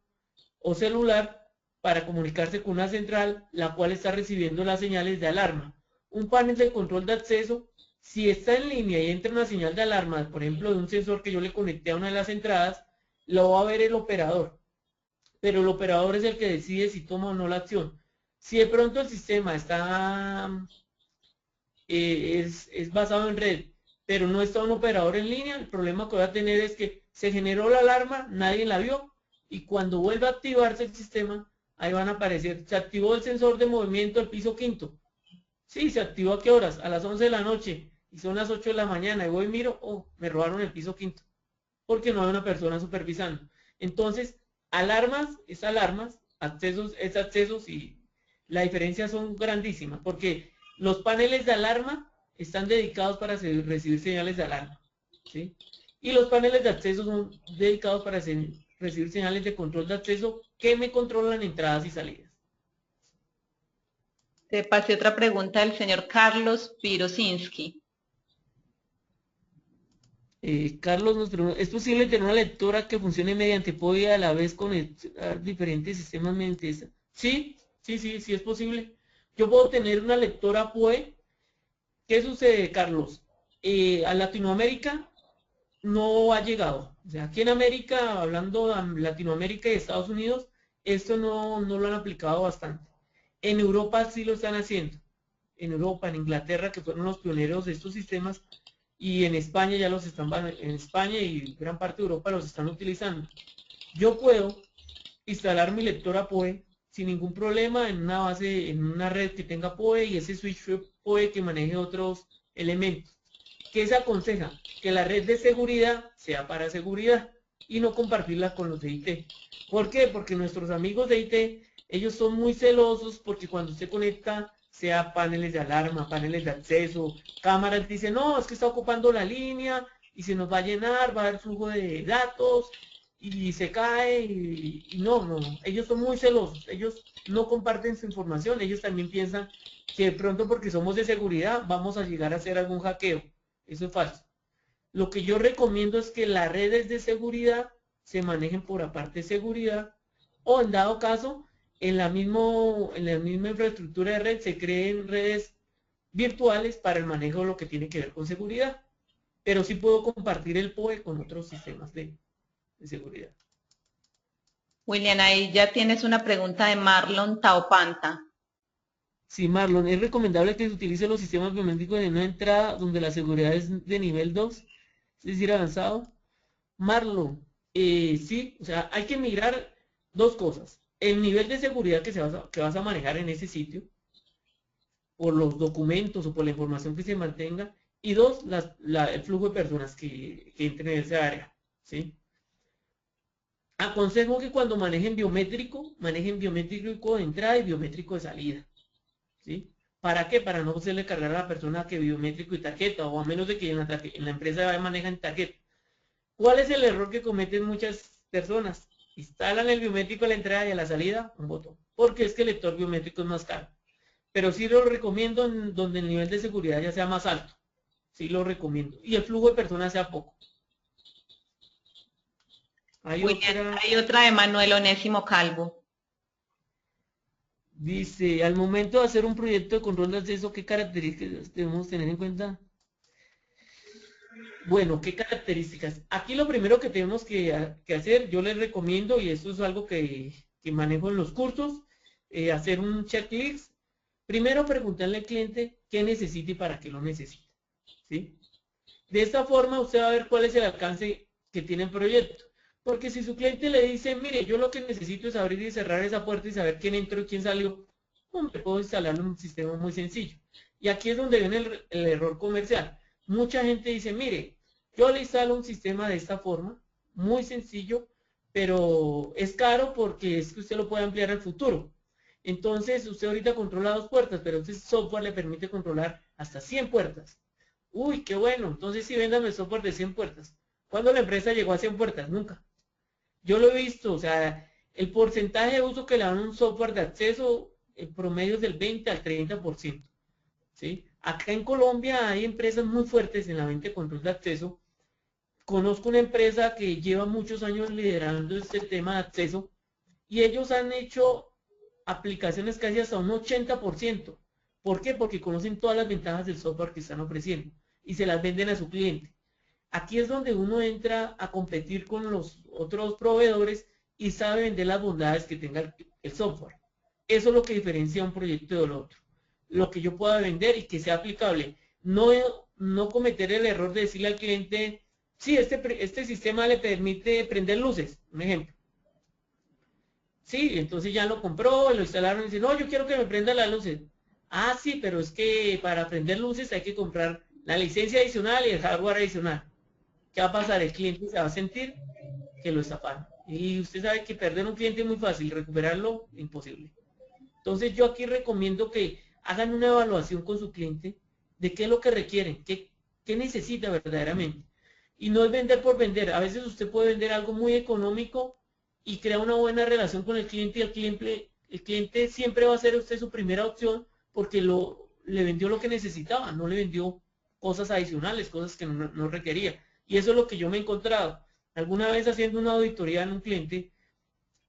o celular para comunicarse con una central, la cual está recibiendo las señales de alarma. Un panel de control de acceso, si está en línea y entra una señal de alarma, por ejemplo, de un sensor que yo le conecté a una de las entradas, lo va a ver el operador. Pero el operador es el que decide si toma o no la acción. Si de pronto el sistema es basado en red, pero no está un operador en línea, el problema que voy a tener es que se generó la alarma, nadie la vio, y cuando vuelva a activarse el sistema, ahí van a aparecer, se activó el sensor de movimiento del piso quinto. Sí, se activó a qué horas, a las 11 de la noche, y son las 8 de la mañana, y voy y miro, oh, me robaron el piso quinto, porque no hay una persona supervisando. Entonces, alarmas, accesos es accesos, y la diferencia son grandísimas, porque los paneles de alarma están dedicados para recibir señales de alarma, ¿sí? Y los paneles de acceso son dedicados para recibir señales de control de acceso que me controlan entradas y salidas. Te pasé otra pregunta del señor Carlos Pirosinski. Carlos nos pregunta, ¿es posible tener una lectora que funcione mediante POE y a la vez conectar diferentes sistemas mediante? Sí, sí es posible. Yo puedo tener una lectora POE. ¿Qué sucede, Carlos? A Latinoamérica no ha llegado. O sea, aquí en América, hablando de Latinoamérica y Estados Unidos, esto no lo han aplicado bastante. En Europa sí lo están haciendo. En Europa, en Inglaterra, que fueron los pioneros de estos sistemas, y en España ya los están, en España y gran parte de Europa los están utilizando. Yo puedo instalar mi lectora POE sin ningún problema en una base, en una red que tenga POE y ese switch POE que maneje otros elementos. ¿Qué se aconseja? Que la red de seguridad sea para seguridad y no compartirla con los de IT. ¿Por qué? Porque nuestros amigos de IT, ellos son muy celosos porque cuando usted conecta, sea paneles de alarma, paneles de acceso, cámaras, dicen, no, es que está ocupando la línea y se nos va a llenar, va a haber flujo de datos y se cae y no, ellos son muy celosos, ellos no comparten su información, ellos también piensan que de pronto porque somos de seguridad vamos a llegar a hacer algún hackeo. Eso es falso. Lo que yo recomiendo es que las redes de seguridad se manejen por aparte de seguridad o en dado caso en la misma infraestructura de red se creen redes virtuales para el manejo de lo que tiene que ver con seguridad. Pero sí puedo compartir el POE con otros sistemas de seguridad. William, ahí ya tienes una pregunta de Marlon Taopanta. Sí, Marlon, es recomendable que se utilicen los sistemas biométricos de una entrada donde la seguridad es de nivel 2, es decir, avanzado. Marlon, sí, o sea, hay que mirar dos cosas. El nivel de seguridad que vas a manejar en ese sitio, por los documentos o por la información que se mantenga. Y dos, el flujo de personas que entren en esa área, ¿sí? Aconsejo que cuando manejen biométrico de entrada y biométrico de salida, ¿sí? ¿Para qué? Para no hacerle cargar a la persona que biométrico y tarjeta, o a menos de que en la empresa manejan tarjeta. ¿Cuál es el error que cometen muchas personas? Instalan el biométrico a la entrada y a la salida, un botón. Porque es que el lector biométrico es más caro. Pero sí lo recomiendo en donde el nivel de seguridad ya sea más alto. Sí lo recomiendo. Y el flujo de personas sea poco. Hay William, otra, hay otra de Manuel Onésimo Calvo. dice, al momento de hacer un proyecto de control de acceso, ¿qué características debemos tener en cuenta? Bueno, ¿qué características? Aquí lo primero que tenemos que hacer, yo les recomiendo, y esto es algo que manejo en los cursos, hacer un checklist. Primero preguntarle al cliente qué necesita y para qué lo necesita. ¿Sí? De esta forma usted va a ver cuál es el alcance que tiene el proyecto. Porque si su cliente le dice, mire, yo lo que necesito es abrir y cerrar esa puerta y saber quién entró y quién salió, hombre, puedo instalar un sistema muy sencillo. Y aquí es donde viene el error comercial. Mucha gente dice, mire, yo le instalo un sistema de esta forma, muy sencillo, pero es caro porque es que usted lo puede ampliar al futuro. Entonces, usted ahorita controla 2 puertas, pero este software le permite controlar hasta 100 puertas. Uy, qué bueno. Entonces sí, véndame el software de 100 puertas. ¿Cuándo la empresa llegó a 100 puertas? Nunca. Yo lo he visto, o sea, el porcentaje de uso que le dan un software de acceso, en promedio es del 20 al 30%. ¿Sí? Acá en Colombia hay empresas muy fuertes en la venta de control de acceso. Conozco una empresa que lleva muchos años liderando este tema de acceso y ellos han hecho aplicaciones casi hasta un 80%. ¿Por qué? Porque conocen todas las ventajas del software que están ofreciendo y se las venden a su cliente. Aquí es donde uno entra a competir con los otros proveedores y sabe vender las bondades que tenga el software. Eso es lo que diferencia un proyecto del otro. Lo que yo pueda vender y que sea aplicable. No, no cometer el error de decirle al cliente, sí, este sistema le permite prender luces, un ejemplo. Sí, entonces ya lo compró, lo instalaron y dice, no, yo quiero que me prenda las luces. Ah, sí, pero es que para prender luces hay que comprar la licencia adicional y el hardware adicional. ¿Qué va a pasar? El cliente se va a sentir que lo estafaron. Y usted sabe que perder un cliente es muy fácil, recuperarlo imposible. Entonces yo aquí recomiendo que hagan una evaluación con su cliente de qué es lo que requieren, qué necesita verdaderamente. Y no es vender por vender. A veces usted puede vender algo muy económico y crea una buena relación con el cliente y el cliente siempre va a ser usted su primera opción porque le vendió lo que necesitaba, no le vendió cosas adicionales, cosas que no requería. Y eso es lo que yo me he encontrado. Alguna vez haciendo una auditoría en un cliente,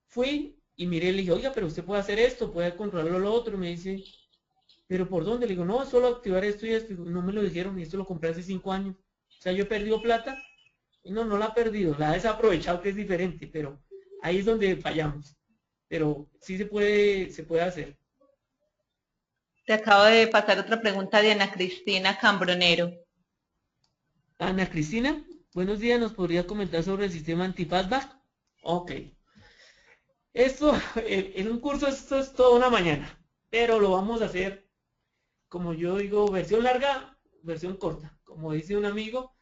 fui y miré, le dije, oiga, pero usted puede hacer esto, puede controlarlo lo otro. Me dice, ¿pero por dónde? Le digo, no, solo activar esto y esto. No me lo dijeron y esto lo compré hace 5 años. O sea, yo he perdido plata. Y no la ha perdido, la ha desaprovechado, que es diferente, pero ahí es donde fallamos. Pero sí se puede hacer. Te acabo de pasar otra pregunta de Ana Cristina Cambronero. Ana Cristina, buenos días, ¿nos podría comentar sobre el sistema anti-passback? Ok. Esto, en un curso esto es toda una mañana, pero lo vamos a hacer, como yo digo, versión larga, versión corta. Como dice un amigo,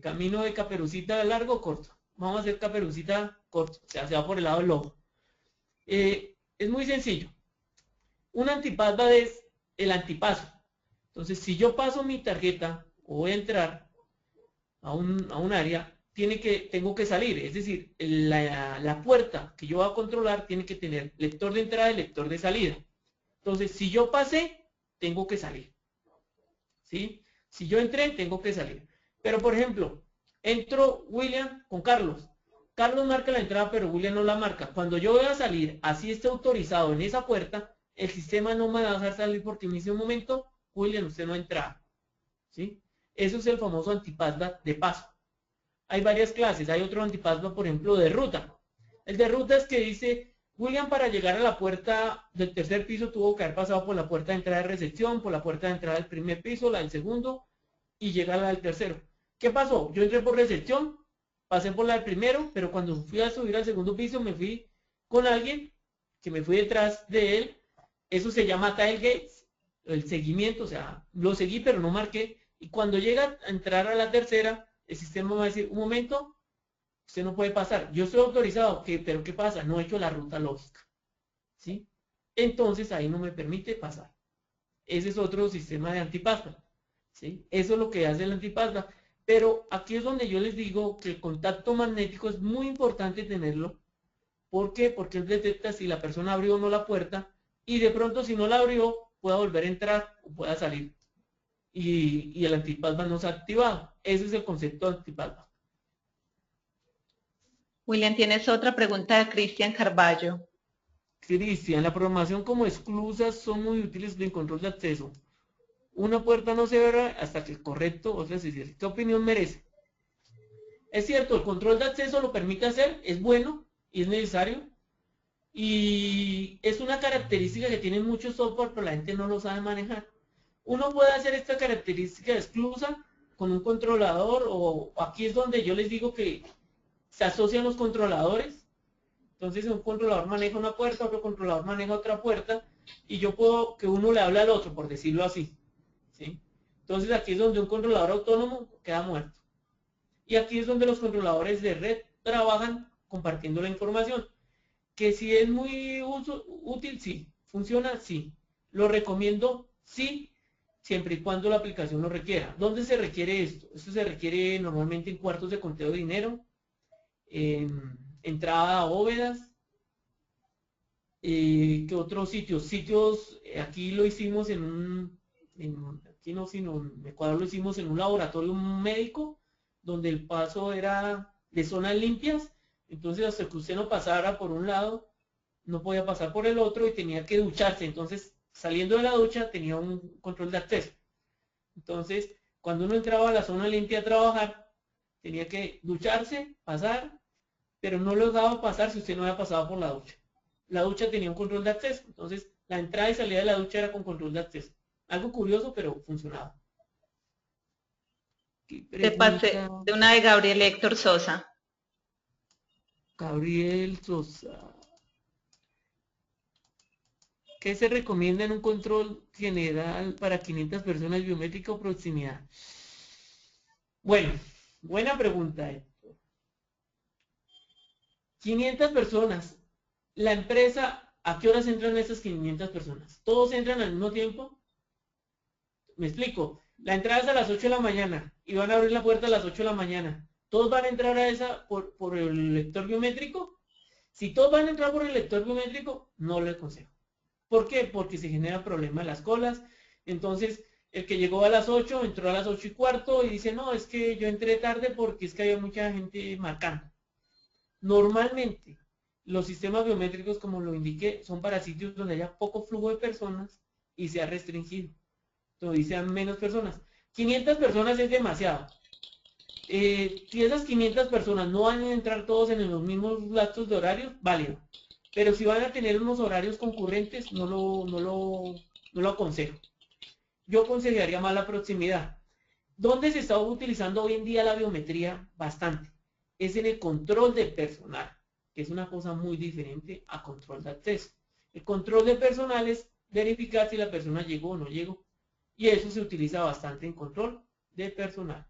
camino de Caperucita largo, corto. Vamos a hacer Caperucita corto, o sea, se va por el lado del lobo. Es muy sencillo. Un antipassback es el antipaso. Entonces, si yo paso mi tarjeta o voy a entrar a un área, tengo que salir. Es decir, la puerta que yo voy a controlar tiene que tener lector de entrada y lector de salida. Entonces, si yo pasé, tengo que salir. ¿Sí? Si yo entré, tengo que salir. Pero, por ejemplo, entro William con Carlos. Carlos marca la entrada, pero William no la marca. Cuando yo voy a salir, así esté autorizado en esa puerta, el sistema no me va a dejar salir porque en ese momento, William, usted no entra. ¿Sí? Eso es el famoso antipassback de paso. Hay varias clases. Hay otro antipassback, por ejemplo, de ruta. El de ruta es que dice, William para llegar a la puerta del tercer piso tuvo que haber pasado por la puerta de entrada de recepción, por la puerta de entrada del primer piso, la del segundo y llegar a la del tercero. ¿Qué pasó? Yo entré por recepción, pasé por la del primero, pero cuando fui a subir al segundo piso me fui con alguien que me fui detrás de él. Eso se llama tailgate, el seguimiento, o sea, lo seguí pero no marqué. Y cuando llega a entrar a la tercera, el sistema va a decir, un momento, usted no puede pasar. Yo estoy autorizado, pero ¿qué pasa? No he hecho la ruta lógica. ¿Sí? Entonces ahí no me permite pasar. Ese es otro sistema de anti-passback, ¿sí? Eso es lo que hace el anti-passback. Pero aquí es donde yo les digo que el contacto magnético es muy importante tenerlo. ¿Por qué? Porque él detecta si la persona abrió o no la puerta y de pronto si no la abrió pueda volver a entrar o pueda salir. Y el anti-passback no se ha activado. Ese es el concepto de anti-passback. William, tienes otra pregunta de Cristian Carballo. Cristian, la programación como esclusas son muy útiles en control de acceso. Una puerta no se abre hasta que el correcto, otra se cierre. ¿Qué opinión merece? Es cierto, el control de acceso lo permite hacer, es bueno y es necesario. Y es una característica que tiene mucho software, pero la gente no lo sabe manejar. Uno puede hacer esta característica de esclusa con un controlador, o aquí es donde yo les digo que se asocian los controladores. Entonces un controlador maneja una puerta, otro controlador maneja otra puerta, y yo puedo que uno le hable al otro, por decirlo así, ¿sí? Entonces aquí es donde un controlador autónomo queda muerto. Y aquí es donde los controladores de red trabajan compartiendo la información. Que si es muy útil, sí. Funciona, sí. Lo recomiendo, sí, siempre y cuando la aplicación lo requiera. ¿Dónde se requiere esto? Esto se requiere normalmente en cuartos de conteo de dinero, en entrada a bóvedas. ¿Qué otros sitios? Sitios, aquí lo hicimos aquí no, sino en Ecuador lo hicimos en un laboratorio médico, donde el paso era de zonas limpias, entonces hasta que usted no pasara por un lado, no podía pasar por el otro y tenía que ducharse, entonces saliendo de la ducha tenía un control de acceso. Entonces, cuando uno entraba a la zona limpia a trabajar, tenía que ducharse, pasar, pero no lo daba pasar si usted no había pasado por la ducha. La ducha tenía un control de acceso, entonces la entrada y salida de la ducha era con control de acceso. Algo curioso, pero funcionaba. ¿Qué Te pregunta? pasé de una de Gabriel Héctor Sosa. Gabriel Sosa. ¿Qué se recomienda en un control general para 500 personas biométrica o proximidad? Bueno, buena pregunta. 500 personas. La empresa, ¿a qué horas entran esas 500 personas? ¿Todos entran al mismo tiempo? Me explico. La entrada es a las 8 de la mañana y van a abrir la puerta a las 8 de la mañana. ¿Todos van a entrar a esa por el lector biométrico? Si todos van a entrar por el lector biométrico, no le aconsejo. ¿Por qué? Porque se genera problema en las colas. Entonces, el que llegó a las 8, entró a las 8 y cuarto y dice, no, es que yo entré tarde porque es que había mucha gente marcando. Normalmente, los sistemas biométricos, como lo indiqué, son para sitios donde haya poco flujo de personas y sea restringido. Entonces, sean menos personas. 500 personas es demasiado. Si esas 500 personas no van a entrar todos en los mismos lapsos de horarios, válido. Pero si van a tener unos horarios concurrentes, no lo aconsejo. Yo aconsejaría más la proximidad. ¿Dónde se está utilizando hoy en día la biometría? Bastante. Es en el control del personal, que es una cosa muy diferente a control de acceso. El control de personal es verificar si la persona llegó o no llegó. Y eso se utiliza bastante en control de personal.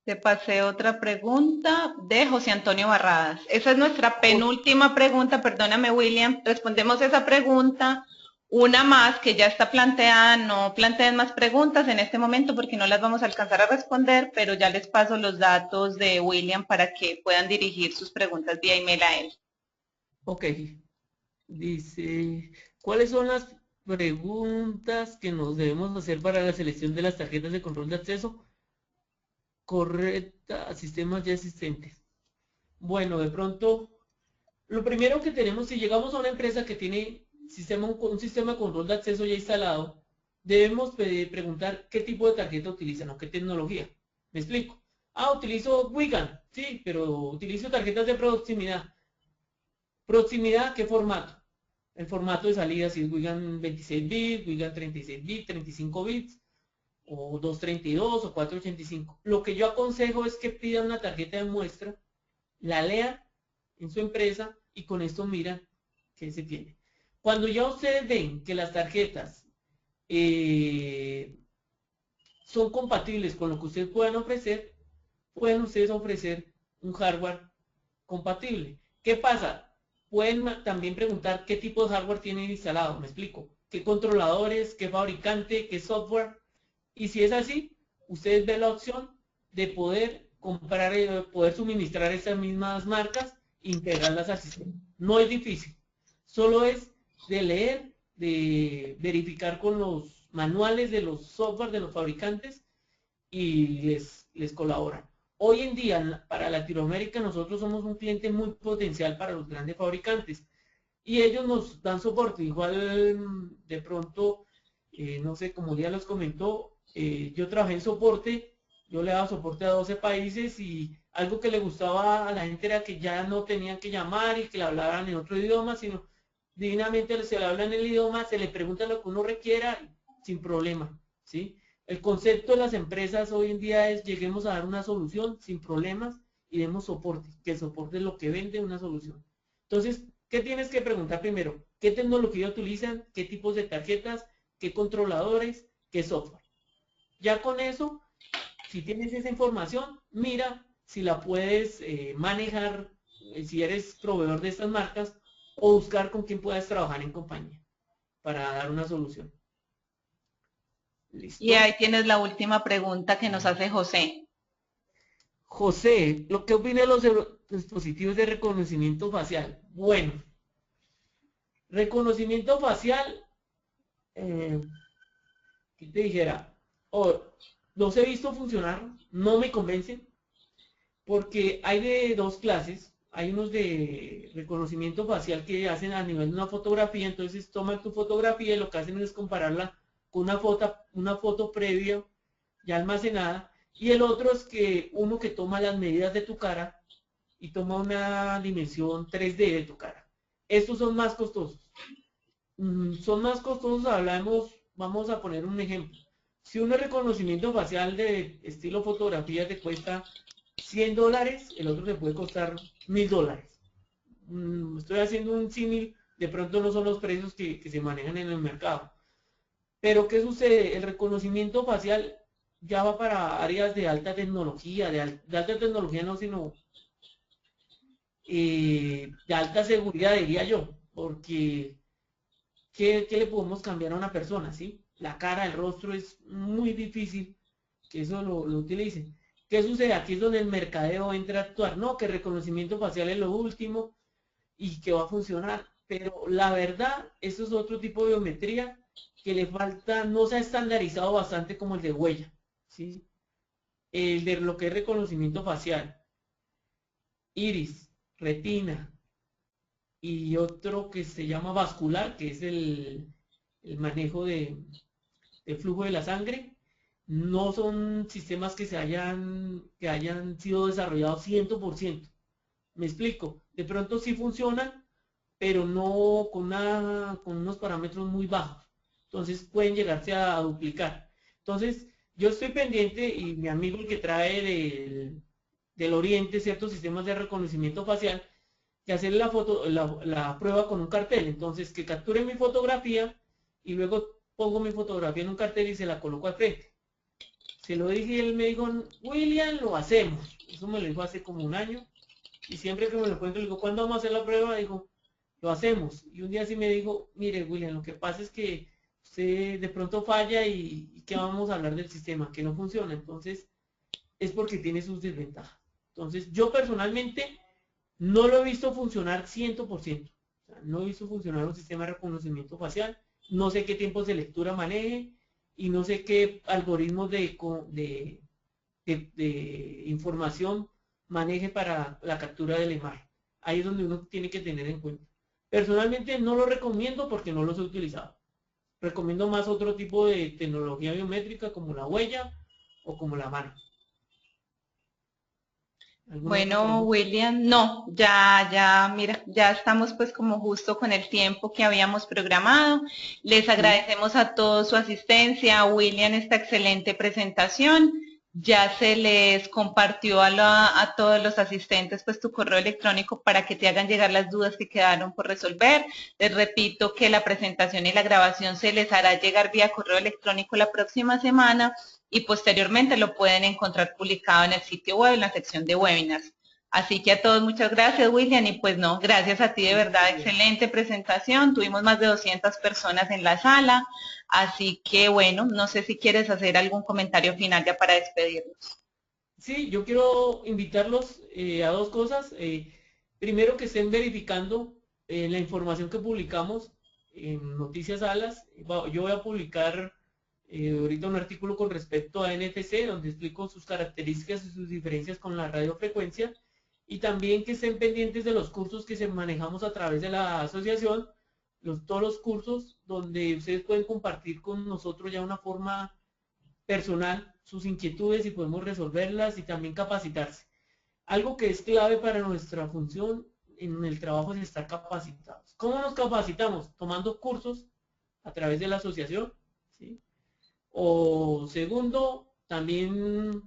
Te pasé otra pregunta de José Antonio Barradas. Esa es nuestra penúltima pregunta, perdóname William, respondemos esa pregunta. Una más que ya está planteada, no planteen más preguntas en este momento porque no las vamos a alcanzar a responder, pero ya les paso los datos de William para que puedan dirigir sus preguntas vía email a él. Ok, dice, ¿cuáles son las preguntas que nos debemos hacer para la selección de las tarjetas de control de acceso correcta a sistemas ya existentes? Bueno, de pronto, lo primero que tenemos, si llegamos a una empresa que tiene un sistema de control de acceso ya instalado, debemos preguntar qué tipo de tarjeta utilizan o qué tecnología. ¿Me explico? Ah, utilizo Wigan, sí, pero utilizo tarjetas de proximidad. ¿Proximidad qué formato? El formato de salida, si es Wigan 26 bits, Wigan 36 bits, 35 bits, o 232 o 485. Lo que yo aconsejo es que pidan una tarjeta de muestra, la lean en su empresa y con esto miran qué se tiene. Cuando ya ustedes ven que las tarjetas son compatibles con lo que ustedes pueden ustedes ofrecer un hardware compatible. ¿Qué pasa? Pueden también preguntar qué tipo de hardware tienen instalado. Me explico. qué controladores, qué fabricante, qué software. Y si es así, ustedes ven la opción de poder comprar, poder suministrar esas mismas marcas e integrarlas al sistema. No es difícil, solo es de leer, de verificar con los manuales de los software de los fabricantes y les colaboran. Hoy en día, para Latinoamérica, nosotros somos un cliente muy potencial para los grandes fabricantes y ellos nos dan soporte. Igual, de pronto, no sé, como ya los comentó, yo trabajé en soporte, yo le daba soporte a 12 países y algo que le gustaba a la gente era que ya no tenían que llamar y que le hablaran en otro idioma, sino divinamente se le habla en el idioma, se le pregunta lo que uno requiera sin problema, ¿sí? El concepto de las empresas hoy en día es lleguemos a dar una solución sin problemas y demos soporte, que el soporte es lo que vende una solución. Entonces, ¿qué tienes que preguntar primero? ¿Qué tecnología utilizan? ¿Qué tipos de tarjetas? ¿Qué controladores? ¿Qué software? Ya con eso, si tienes esa información, mira si la puedes manejar, si eres proveedor de estas marcas, o buscar con quién puedas trabajar en compañía para dar una solución. Y ¿Listo? ahí tienes la última pregunta que nos hace José. José, ¿lo que opina de los dispositivos de reconocimiento facial? Bueno, reconocimiento facial, ¿qué te dijera? Los he visto funcionar, no me convencen, porque hay de dos clases. Hay unos de reconocimiento facial que hacen a nivel de una fotografía, entonces toman tu fotografía y lo que hacen es compararla con una foto previa ya almacenada, y el otro es que uno que toma las medidas de tu cara y toma una dimensión 3D de tu cara. Estos son más costosos. Son más costosos, hablamos, vamos a poner un ejemplo. Si un reconocimiento facial de estilo fotografía te cuesta $100, el otro te puede costar $1000. Estoy haciendo un símil, de pronto no son los precios que se manejan en el mercado. Pero ¿qué sucede? El reconocimiento facial ya va para áreas de alta tecnología, de alta tecnología no, sino de alta seguridad, diría yo, porque ¿qué le podemos cambiar a una persona? ¿Sí? La cara, el rostro es muy difícil que eso lo utilicen. ¿Qué sucede? Aquí es donde el mercadeo entra a actuar. No, que el reconocimiento facial es lo último y que va a funcionar. Pero la verdad, eso es otro tipo de biometría que le falta, no se ha estandarizado bastante como el de huella, ¿sí? El de lo que es reconocimiento facial, iris, retina y otro que se llama vascular, que es el manejo de flujo de la sangre. No son sistemas que hayan sido desarrollados 100%. Me explico. De pronto sí funcionan, pero no con unos parámetros muy bajos. Entonces pueden llegarse a duplicar. Entonces, yo estoy pendiente y mi amigo el que trae del Oriente ciertos sistemas de reconocimiento facial, que hacer la prueba con un cartel. Entonces, que capture mi fotografía y luego pongo mi fotografía en un cartel y se la coloco al frente. Se lo dije y él me dijo, William, lo hacemos. Eso me lo dijo hace como un año. Y siempre que me lo encuentro, le digo, ¿cuándo vamos a hacer la prueba? Dijo, lo hacemos. Y un día sí me dijo, mire, William, lo que pasa es que usted de pronto falla y que vamos a hablar del sistema, que no funciona. Entonces, es porque tiene sus desventajas. Entonces, yo personalmente no lo he visto funcionar 100%. O sea, no he visto funcionar un sistema de reconocimiento facial. No sé qué tiempos de lectura maneje y no sé qué algoritmos de información maneje para la captura de la imagen. Ahí es donde uno tiene que tener en cuenta. Personalmente no lo recomiendo porque no los he utilizado. Recomiendo más otro tipo de tecnología biométrica como la huella o como la mano. ¿Alguna otra Bueno, pregunta? William, no, ya, mira, ya estamos pues como justo con el tiempo que habíamos programado. Les Sí. agradecemos a todos su asistencia, a William, esta excelente presentación. Ya se les compartió a todos los asistentes pues tu correo electrónico para que te hagan llegar las dudas que quedaron por resolver. Les repito que la presentación y la grabación se les hará llegar vía correo electrónico la próxima semana y posteriormente lo pueden encontrar publicado en el sitio web en la sección de webinars. Así que a todos muchas gracias, William, y pues no, gracias a ti de verdad, excelente presentación, tuvimos más de 200 personas en la sala, así que bueno, no sé si quieres hacer algún comentario final ya para despedirnos. Sí, yo quiero invitarlos a dos cosas. Primero, que estén verificando la información que publicamos en Noticias Alas. Yo voy a publicar ahorita un artículo con respecto a NFC, donde explico sus características y sus diferencias con la radiofrecuencia. Y también que estén pendientes de los cursos que se manejamos a través de la asociación, todos los cursos donde ustedes pueden compartir con nosotros ya una forma personal sus inquietudes y podemos resolverlas y también capacitarse. Algo que es clave para nuestra función en el trabajo es estar capacitados. ¿Cómo nos capacitamos? Tomando cursos a través de la asociación, ¿sí? O segundo, también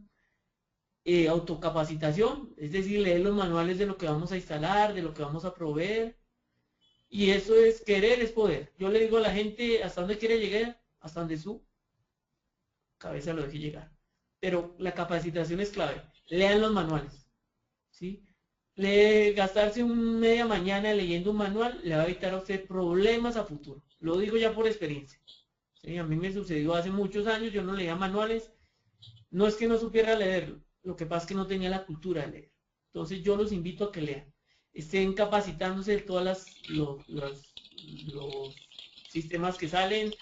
autocapacitación, es decir, leer los manuales de lo que vamos a instalar, de lo que vamos a proveer. Y eso es querer, es poder. Yo le digo a la gente hasta dónde quiere llegar, hasta donde su cabeza lo deje llegar. Pero la capacitación es clave. Lean los manuales, ¿sí? Gastarse media mañana leyendo un manual le va a evitar a usted problemas a futuro. Lo digo ya por experiencia. ¿Sí? A mí me sucedió hace muchos años, yo no leía manuales. No es que no supiera leerlo, lo que pasa es que no tenía la cultura de leer. Entonces yo los invito a que lean. Estén capacitándose de todos los sistemas que salen.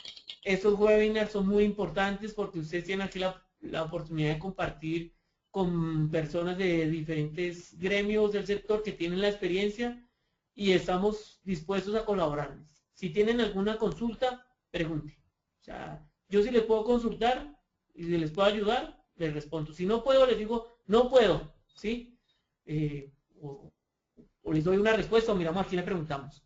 Estos webinars son muy importantes porque ustedes tienen aquí la oportunidad de compartir con personas de diferentes gremios del sector que tienen la experiencia y estamos dispuestos a colaborarles. Si tienen alguna consulta, pregunten. O sea, yo si les puedo consultar y si les puedo ayudar, les respondo. Si no puedo, les digo, no puedo, ¿sí? O les doy una respuesta o miramos aquí le preguntamos.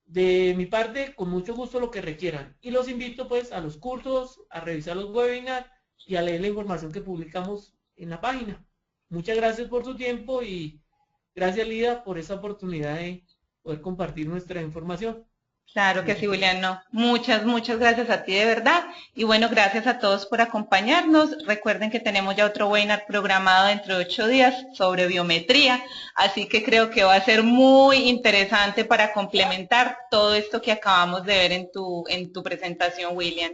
De mi parte, con mucho gusto lo que requieran. Y los invito pues a los cursos, a revisar los webinars y a leer la información que publicamos en la página. Muchas gracias por su tiempo y gracias, Lida, por esa oportunidad de poder compartir nuestra información. Claro que sí, William, no. Muchas gracias a ti de verdad. Y bueno, gracias a todos por acompañarnos. Recuerden que tenemos ya otro webinar programado dentro de 8 días sobre biometría, así que creo que va a ser muy interesante para complementar todo esto que acabamos de ver en tu presentación, William.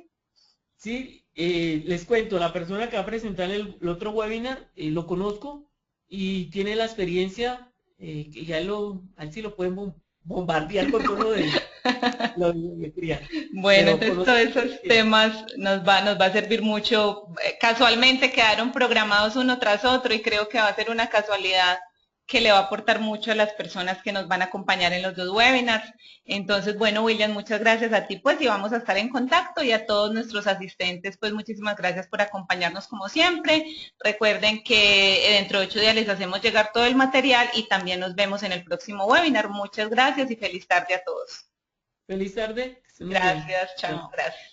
Sí, les cuento, la persona que va a presentar el otro webinar, lo conozco y tiene la experiencia, que ya a él sí lo pueden bombardear con todo de la biometría. Bueno, Pero entonces conozco todos esos temas nos va a servir mucho. Casualmente quedaron programados uno tras otro y creo que va a ser una casualidad que le va a aportar mucho a las personas que nos van a acompañar en los dos webinars. Entonces, bueno, William, muchas gracias a ti, pues, y vamos a estar en contacto, y a todos nuestros asistentes, pues, muchísimas gracias por acompañarnos como siempre. Recuerden que dentro de 8 días les hacemos llegar todo el material y también nos vemos en el próximo webinar. Muchas gracias y feliz tarde a todos. Feliz tarde. Gracias, chao, gracias.